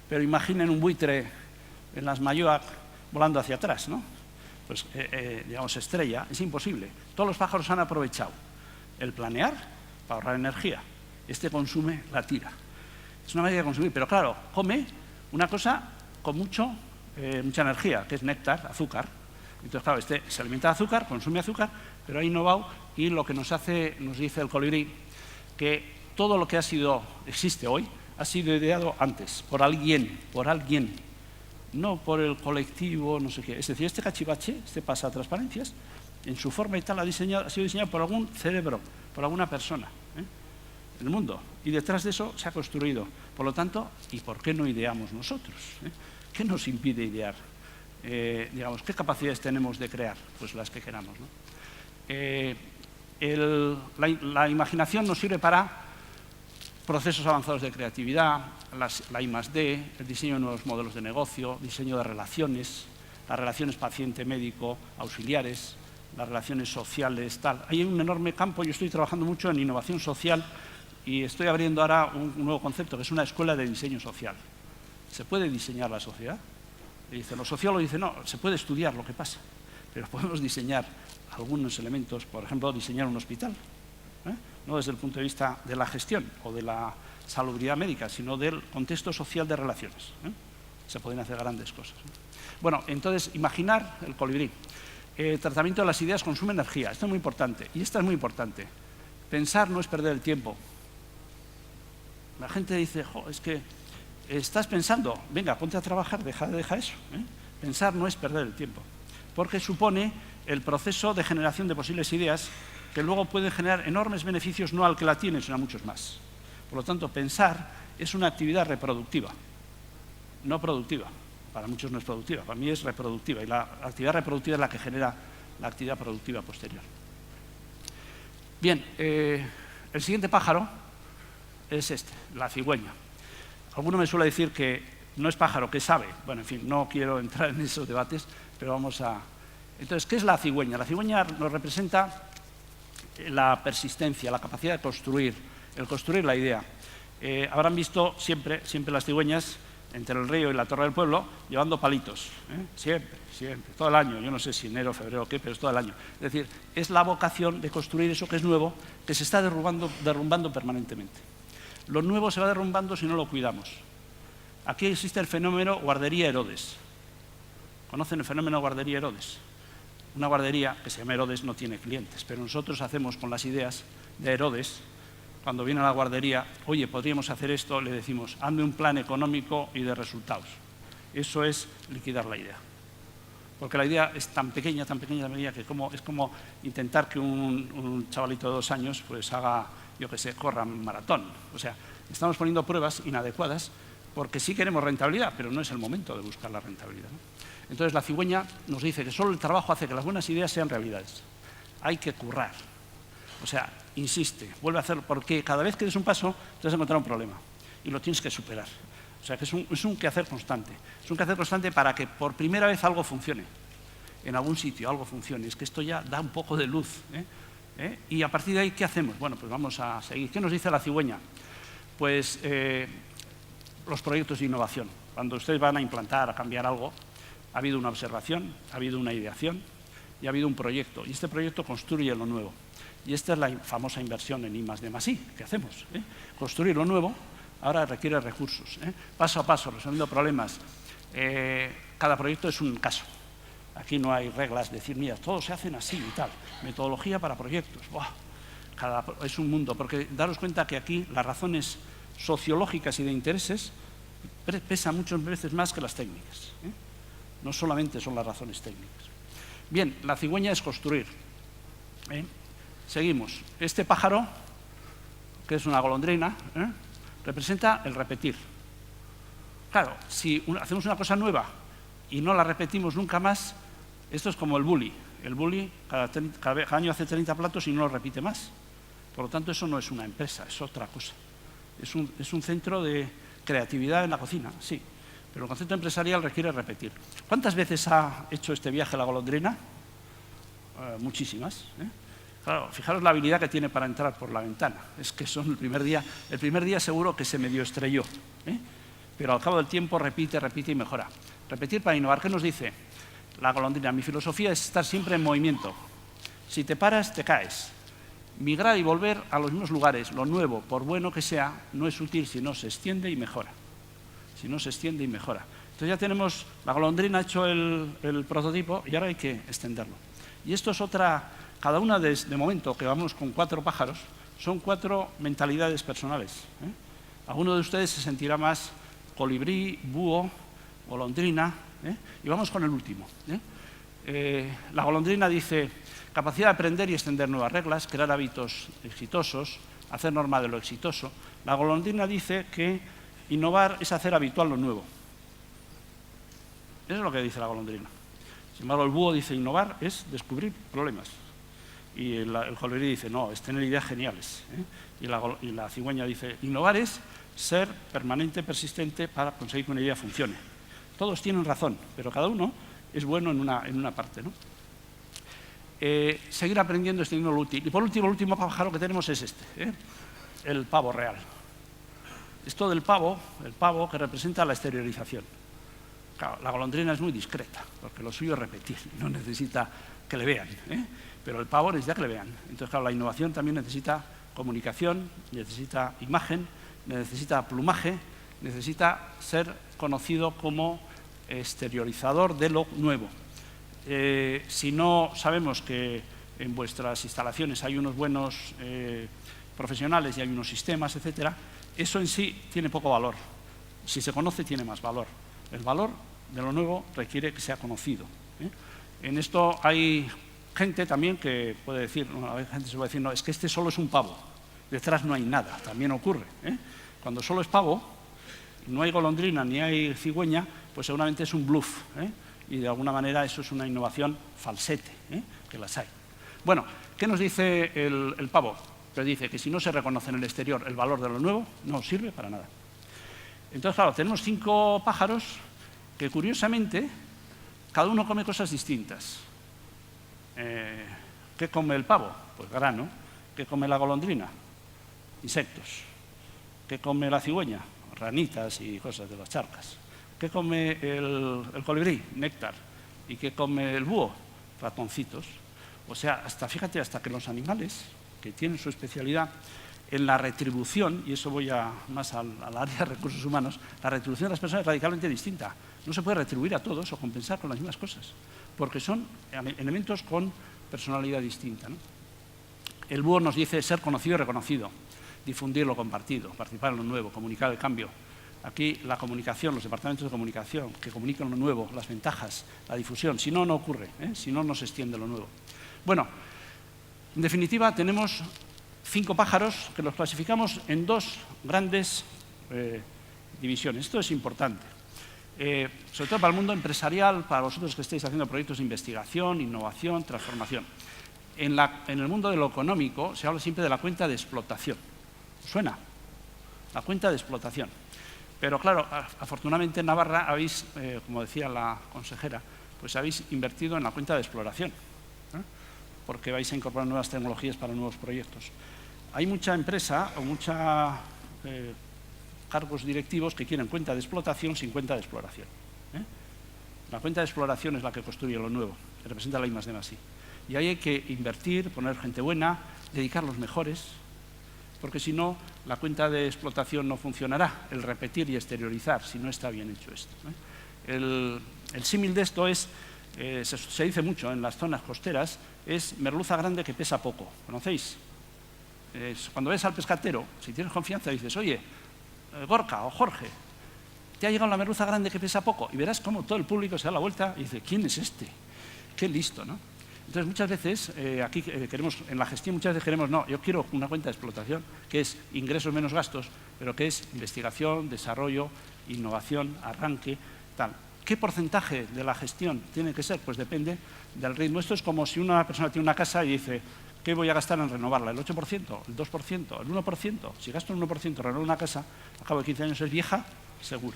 pero imaginen un buitre en las Mayoac volando hacia atrás, ¿no? Pues, digamos, estrella, es imposible. Todos los pájaros han aprovechado el planear para ahorrar energía. Este consume la tira. Es una manera de consumir, pero claro, come una cosa con mucha energía, que es néctar, azúcar. Entonces, claro, este se alimenta de azúcar, consume azúcar, pero ha innovado y lo que nos dice el colibrí, que todo lo que existe hoy, ha sido ideado antes, por alguien, no por el colectivo, no sé qué. Es decir, este cachivache, este pasatransparencias, en su forma y tal, ha sido diseñado por algún cerebro, por alguna persona, el mundo. Y detrás de eso se ha construido. Por lo tanto, ¿y por qué no ideamos nosotros? ¿Qué nos impide idear? Digamos, ¿qué capacidades tenemos de crear? Pues las que queramos, ¿no? La imaginación nos sirve para procesos avanzados de creatividad, la I+D, el diseño de nuevos modelos de negocio, diseño de relaciones, las relaciones paciente-médico, auxiliares, las relaciones sociales, tal. Hay un enorme campo. Yo estoy trabajando mucho en innovación social y estoy abriendo ahora un nuevo concepto, que es una escuela de diseño social. ¿Se puede diseñar la sociedad? Y los sociólogos dicen, no, se puede estudiar lo que pasa, pero podemos diseñar algunos elementos, por ejemplo, diseñar un hospital, no desde el punto de vista de la gestión o de la salubridad médica, sino del contexto social de relaciones. Se pueden hacer grandes cosas. Bueno, entonces, imaginar el colibrí. El tratamiento de las ideas consume energía. Esto es muy importante. Y esta es muy importante. Pensar no es perder el tiempo. La gente dice, es que estás pensando, venga, ponte a trabajar, deja eso. Pensar no es perder el tiempo, porque supone el proceso de generación de posibles ideas que luego pueden generar enormes beneficios, no al que la tiene, sino a muchos más. Por lo tanto, pensar es una actividad reproductiva, no productiva. Para muchos no es productiva, para mí es reproductiva, y la actividad reproductiva es la que genera la actividad productiva posterior. Bien, el siguiente pájaro es este, la cigüeña. Alguno me suele decir que no es pájaro, que sabe. Bueno, en fin, no quiero entrar en esos debates, pero vamos a... Entonces, ¿qué es la cigüeña? La cigüeña nos representa la persistencia, la capacidad de construir, el construir la idea. Habrán visto siempre las cigüeñas entre el río y la torre del pueblo llevando palitos, siempre, todo el año. Yo no sé si enero, febrero o qué, pero es todo el año. Es decir, es la vocación de construir eso que es nuevo, que se está derrumbando permanentemente. Lo nuevo se va derrumbando si no lo cuidamos. Aquí existe el fenómeno guardería Herodes. ¿Conocen el fenómeno guardería Herodes? Una guardería que se llama Herodes no tiene clientes, pero nosotros hacemos con las ideas de Herodes. Cuando viene a la guardería, oye, podríamos hacer esto, le decimos, hazme un plan económico y de resultados. Eso es liquidar la idea. Porque la idea es tan pequeña, que es como intentar que un chavalito de 2 años pues haga, yo qué sé, corra un maratón. O sea, estamos poniendo pruebas inadecuadas porque sí queremos rentabilidad, pero no es el momento de buscar la rentabilidad, ¿no? Entonces, la cigüeña nos dice que solo el trabajo hace que las buenas ideas sean realidades. Hay que currar. O sea, insiste, vuelve a hacerlo, porque cada vez que des un paso te vas a encontrar un problema y lo tienes que superar. O sea, que es un quehacer constante. Es un quehacer constante para que por primera vez algo funcione. En algún sitio algo funcione. Es que esto ya da un poco de luz. Y a partir de ahí, ¿qué hacemos? Bueno, pues vamos a seguir. ¿Qué nos dice la cigüeña? Pues los proyectos de innovación. Cuando ustedes van a implantar, a cambiar algo, ha habido una observación, ha habido una ideación y ha habido un proyecto. Y este proyecto construye lo nuevo. Y esta es la famosa inversión en I+D+I que hacemos. Construir lo nuevo ahora requiere recursos. Paso a paso, resolviendo problemas. Cada proyecto es un caso. Aquí no hay reglas de decir, mira, todos se hacen así y tal. Metodología para proyectos. ¡Buah! Es un mundo, porque daros cuenta que aquí las razones sociológicas y de intereses pesan muchas veces más que las técnicas. No solamente son las razones técnicas. Bien, la cigüeña es construir. Seguimos. Este pájaro, que es una golondrina, representa el repetir. Claro, si hacemos una cosa nueva y no la repetimos nunca más, esto es como el bully. El bully cada año hace 30 platos y no lo repite más. Por lo tanto, eso no es una empresa, es otra cosa. Es un centro de creatividad en la cocina, sí, pero el concepto empresarial requiere repetir. ¿Cuántas veces ha hecho este viaje la golondrina? Muchísimas. Claro, fijaros la habilidad que tiene para entrar por la ventana. Es que son el primer día seguro que se medio estrelló, pero al cabo del tiempo repite y mejora. Repetir para innovar. ¿Qué nos dice la golondrina? Mi filosofía es estar siempre en movimiento. Si te paras, te caes. Migrar y volver a los mismos lugares, lo nuevo, por bueno que sea, no es útil si no se extiende y mejora. Si no se extiende y mejora. Entonces ya tenemos, la golondrina ha hecho el prototipo y ahora hay que extenderlo. Y esto es otra, cada una de momento que vamos con 4 pájaros, son 4 mentalidades personales. Alguno de ustedes se sentirá más colibrí, búho, golondrina, y vamos con el último. La golondrina dice: capacidad de aprender y extender nuevas reglas, crear hábitos exitosos, hacer norma de lo exitoso. La golondrina dice que innovar es hacer habitual lo nuevo. Eso es lo que dice la golondrina. Sin embargo, el búho dice innovar es descubrir problemas. Y el colibrí dice no, es tener ideas geniales. Y la cigüeña dice innovar es ser permanente, persistente para conseguir que una idea funcione. Todos tienen razón, pero cada uno es bueno en una parte, ¿no? Seguir aprendiendo, extendiendo lo útil. Y por último, el último pájaro que tenemos es este, el pavo real. Esto del pavo, el pavo que representa la exteriorización. Claro, la golondrina es muy discreta, porque lo suyo es repetir, no necesita que le vean, pero el pavo necesita que le vean. Entonces, claro, la innovación también necesita comunicación, necesita imagen, necesita plumaje, necesita ser conocido como exteriorizador de lo nuevo. Si no sabemos que en vuestras instalaciones hay unos buenos profesionales y hay unos sistemas, etcétera, eso en sí tiene poco valor. Si se conoce, tiene más valor. El valor de lo nuevo requiere que sea conocido. En esto hay gente también que puede decir, hay gente que puede decir, no, es que este solo es un pavo, detrás no hay nada, también ocurre. Cuando solo es pavo, no hay golondrina ni hay cigüeña, pues seguramente es un bluff. Y de alguna manera eso es una innovación falsete, que las hay. Bueno, ¿qué nos dice el pavo? Pues dice que si no se reconoce en el exterior el valor de lo nuevo, no sirve para nada. Entonces, claro, tenemos 5 pájaros que, curiosamente, cada uno come cosas distintas. ¿Qué come el pavo? Pues grano. ¿Qué come la golondrina? Insectos. ¿Qué come la cigüeña? Ranitas y cosas de las charcas. ¿Qué come el colibrí? Néctar. ¿Y qué come el búho? Ratoncitos. O sea, fíjate, hasta que los animales, que tienen su especialidad, en la retribución, y eso voy más al área de recursos humanos, la retribución de las personas es radicalmente distinta. No se puede retribuir a todos o compensar con las mismas cosas, porque son elementos con personalidad distinta, ¿no? El búho nos dice ser conocido y reconocido, difundir lo compartido, participar en lo nuevo, comunicar el cambio. Aquí la comunicación, los departamentos de comunicación que comunican lo nuevo, las ventajas, la difusión, si no, no ocurre, si no, no se extiende lo nuevo. Bueno, en definitiva, tenemos 5 pájaros que los clasificamos en 2 grandes divisiones. Esto es importante, sobre todo para el mundo empresarial, para vosotros que estéis haciendo proyectos de investigación, innovación, transformación. En el mundo de lo económico se habla siempre de la cuenta de explotación. ¿Suena? La cuenta de explotación. Pero claro, afortunadamente en Navarra habéis, como decía la consejera, pues habéis invertido en la cuenta de exploración, porque vais a incorporar nuevas tecnologías para nuevos proyectos. Hay mucha empresa o muchos cargos directivos que quieren cuenta de explotación sin cuenta de exploración. La cuenta de exploración es la que construye lo nuevo, que representa la I+D+I. Y ahí hay que invertir, poner gente buena, dedicar los mejores, porque si no, la cuenta de explotación no funcionará, el repetir y exteriorizar, si no está bien hecho esto. El símil de esto es, se dice mucho en las zonas costeras, es merluza grande que pesa poco. ¿Conocéis? Cuando ves al pescatero, si tienes confianza, dices, oye, Gorka o Jorge, te ha llegado la merluza grande que pesa poco, y verás cómo todo el público se da la vuelta y dice, ¿quién es este? Qué listo, ¿no? Entonces, muchas veces, aquí queremos, en la gestión muchas veces queremos, no, yo quiero una cuenta de explotación, que es ingresos menos gastos, pero que es investigación, desarrollo, innovación, arranque, tal. ¿Qué porcentaje de la gestión tiene que ser? Pues depende del ritmo. Esto es como si una persona tiene una casa y dice, ¿qué voy a gastar en renovarla? ¿El 8%? ¿El 2%? ¿El 1%? Si gasto el 1% en renovar una casa, al cabo de 15 años es vieja, seguro.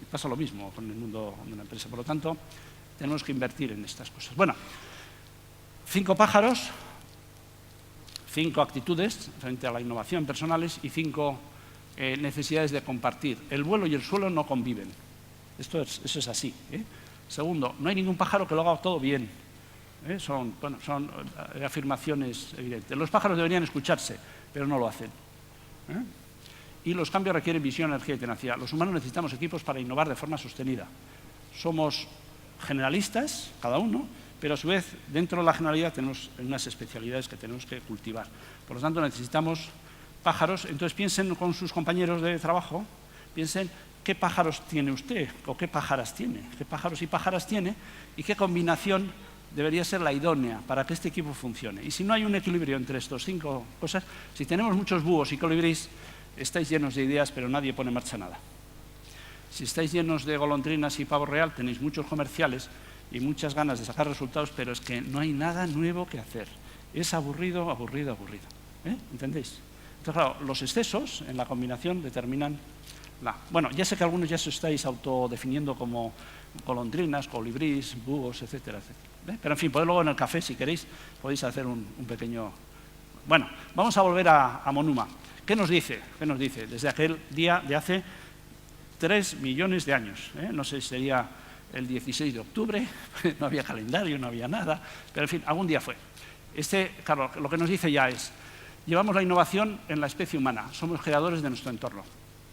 Y pasa lo mismo con el mundo de una empresa. Por lo tanto, tenemos que invertir en estas cosas. Bueno, 5 pájaros, 5 actitudes frente a la innovación personales y 5 necesidades de compartir. El vuelo y el suelo no conviven. Eso es así. Segundo, no hay ningún pájaro que lo haga todo bien. Son afirmaciones evidentes. Los pájaros deberían escucharse, pero no lo hacen. Y los cambios requieren visión, energía y tenacidad. Los humanos necesitamos equipos para innovar de forma sostenida. Somos generalistas, cada uno, pero a su vez, dentro de la generalidad tenemos unas especialidades que tenemos que cultivar. Por lo tanto, necesitamos pájaros. Entonces, piensen con sus compañeros de trabajo, piensen qué pájaros tiene usted o qué pájaras tiene, qué pájaros y pájaras tiene y qué combinación debería ser la idónea para que este equipo funcione. Y si no hay un equilibrio entre estos 5 cosas, si tenemos muchos búhos y colibríes, estáis llenos de ideas, pero nadie pone en marcha nada. Si estáis llenos de golondrinas y pavo real, tenéis muchos comerciales y muchas ganas de sacar resultados, pero es que no hay nada nuevo que hacer. Es aburrido, aburrido, aburrido. ¿Entendéis? Entonces, claro, los excesos en la combinación determinan la... Bueno, ya sé que algunos ya os estáis autodefiniendo como golondrinas, colibríes, búhos, etcétera, etcétera. Pero, en fin, podéis luego en el café, si queréis, podéis hacer un pequeño... Bueno, vamos a volver a Monuma. ¿Qué nos dice? ¿Qué nos dice? Desde aquel día de hace 3 millones de años. No sé si sería el 16 de octubre, no había calendario, no había nada, pero en fin, algún día fue. Claro, lo que nos dice ya es, llevamos la innovación en la especie humana, somos creadores de nuestro entorno,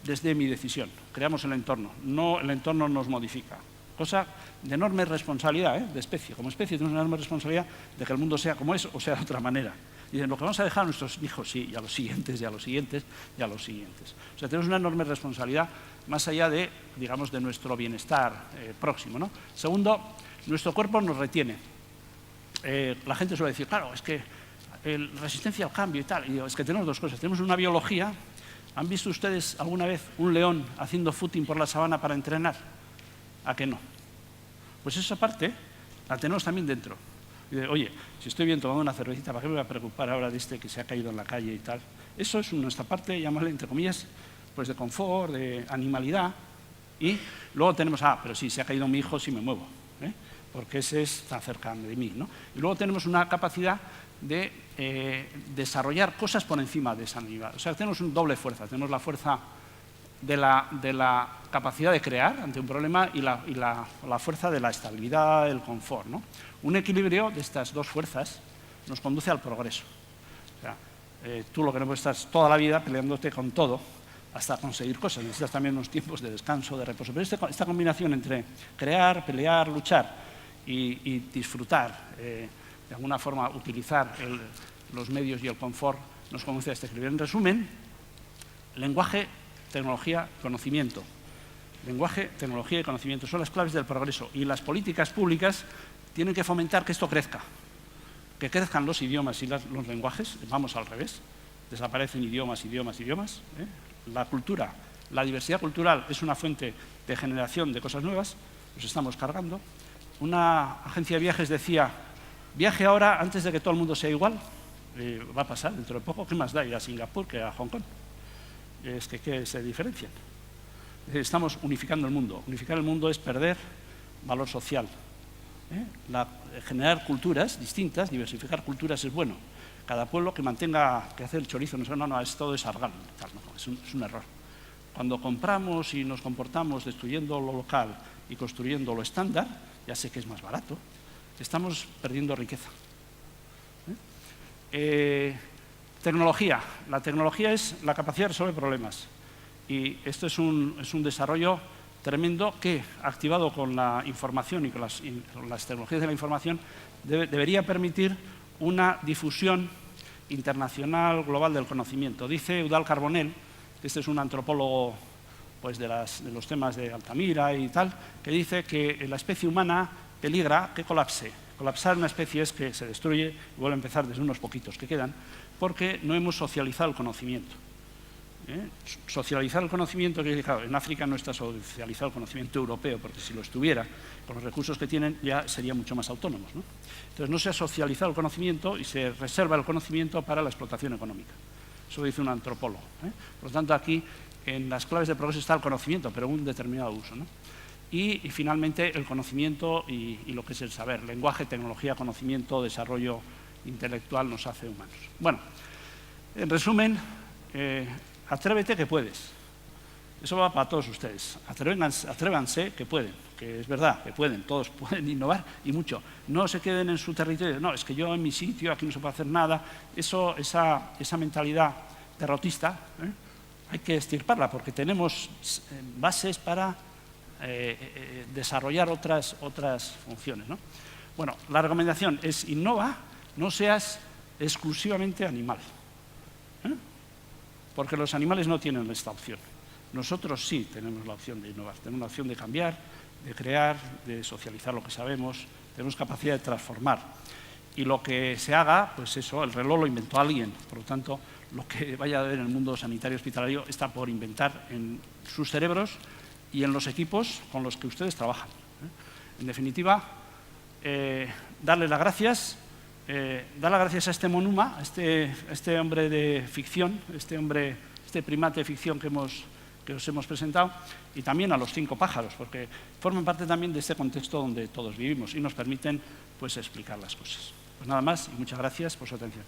desde mi decisión, creamos el entorno, no el entorno nos modifica. Cosa de enorme responsabilidad, de especie. Como especie tenemos una enorme responsabilidad de que el mundo sea como es o sea de otra manera. Y dicen, lo que vamos a dejar a nuestros hijos, sí, y a los siguientes, y a los siguientes, y a los siguientes. O sea, tenemos una enorme responsabilidad más allá de, digamos, de nuestro bienestar próximo, ¿no? Segundo, nuestro cuerpo nos retiene. La gente suele decir, claro, es que resistencia al cambio y tal. Y digo, es que tenemos 2 cosas. Tenemos una biología. ¿Han visto ustedes alguna vez un león haciendo footing por la sabana para entrenar? ¿A qué no? Pues esa parte la tenemos también dentro. Y de, oye, si estoy bien tomando una cervecita, ¿para qué me voy a preocupar ahora de este que se ha caído en la calle y tal? Eso es nuestra parte, llamarle entre comillas, pues de confort, de animalidad. Y luego tenemos, pero si se ha caído mi hijo, sí me muevo, porque ese está cerca de mí, ¿no? Y luego tenemos una capacidad de desarrollar cosas por encima de esa animalidad. O sea, tenemos una doble fuerza. Tenemos la fuerza de la capacidad de crear ante un problema y la fuerza de la estabilidad, el confort, ¿no? Un equilibrio de estas 2 fuerzas nos conduce al progreso. O sea, tú lo que no puedes estar toda la vida peleándote con todo hasta conseguir cosas. Necesitas también unos tiempos de descanso, de reposo. Pero esta combinación entre crear, pelear, luchar y disfrutar, de alguna forma utilizar los medios y el confort, nos conduce a este equilibrio. En resumen, lenguaje, tecnología, conocimiento. Lenguaje, tecnología y conocimiento son las claves del progreso y las políticas públicas tienen que fomentar que esto crezca, que crezcan los idiomas y los lenguajes. Vamos al revés, desaparecen idiomas. La cultura, la diversidad cultural es una fuente de generación de cosas nuevas, nos estamos cargando. Una agencia de viajes decía, viaje ahora antes de que todo el mundo sea igual, va a pasar dentro de poco, ¿qué más da ir a Singapur que a Hong Kong? Es que se diferencian. Estamos unificando el mundo. Unificar el mundo es perder valor social. Generar culturas distintas, diversificar culturas es bueno. Cada pueblo que mantenga que hacer el chorizo, todo es argal, es un error. Cuando compramos y nos comportamos destruyendo lo local y construyendo lo estándar, ya sé que es más barato, estamos perdiendo riqueza. Tecnología. La tecnología es la capacidad de resolver problemas. Y esto es un desarrollo tremendo que, activado con la información y con las tecnologías de la información, debería permitir una difusión internacional, global del conocimiento. Dice Eudald Carbonell, que este es un antropólogo pues, de los temas de Altamira y tal, que dice que la especie humana peligra que colapse Colapsar una especie es que se destruye y vuelve a empezar desde unos poquitos que quedan, porque no hemos socializado el conocimiento. Socializar el conocimiento, que claro, en África no está socializado el conocimiento europeo, porque si lo estuviera, con los recursos que tienen, ya serían mucho más autónomos, ¿no? Entonces no se ha socializado el conocimiento y se reserva el conocimiento para la explotación económica. Eso dice un antropólogo, ¿eh? Por lo tanto, aquí en las claves de progreso está el conocimiento, pero un determinado uso, ¿no? Y finalmente el conocimiento y lo que es el saber. Lenguaje, tecnología, conocimiento, desarrollo intelectual nos hace humanos. Bueno, en resumen, atrévete que puedes. Eso va para todos ustedes. Atrévanse que pueden, que es verdad, que pueden, todos pueden innovar y mucho. No se queden en su territorio, no, es que yo en mi sitio, aquí no se puede hacer nada. Esa mentalidad derrotista, hay que extirparla porque tenemos bases para desarrollar otras funciones, ¿no? Bueno, la recomendación es innova, no seas exclusivamente animal, porque los animales no tienen esta opción. Nosotros sí tenemos la opción de innovar, tenemos la opción de cambiar, de crear, de socializar lo que sabemos, tenemos capacidad de transformar. Y lo que se haga, pues eso, el reloj lo inventó alguien, por lo tanto, lo que vaya a haber en el mundo sanitario hospitalario está por inventar en sus cerebros y en los equipos con los que ustedes trabajan. En definitiva, darle las gracias, dar las gracias a este monuma, a este hombre de ficción, este primate de ficción que os hemos presentado, y también a los 5 pájaros, porque forman parte también de este contexto donde todos vivimos y nos permiten pues, explicar las cosas. Pues nada más y muchas gracias por su atención.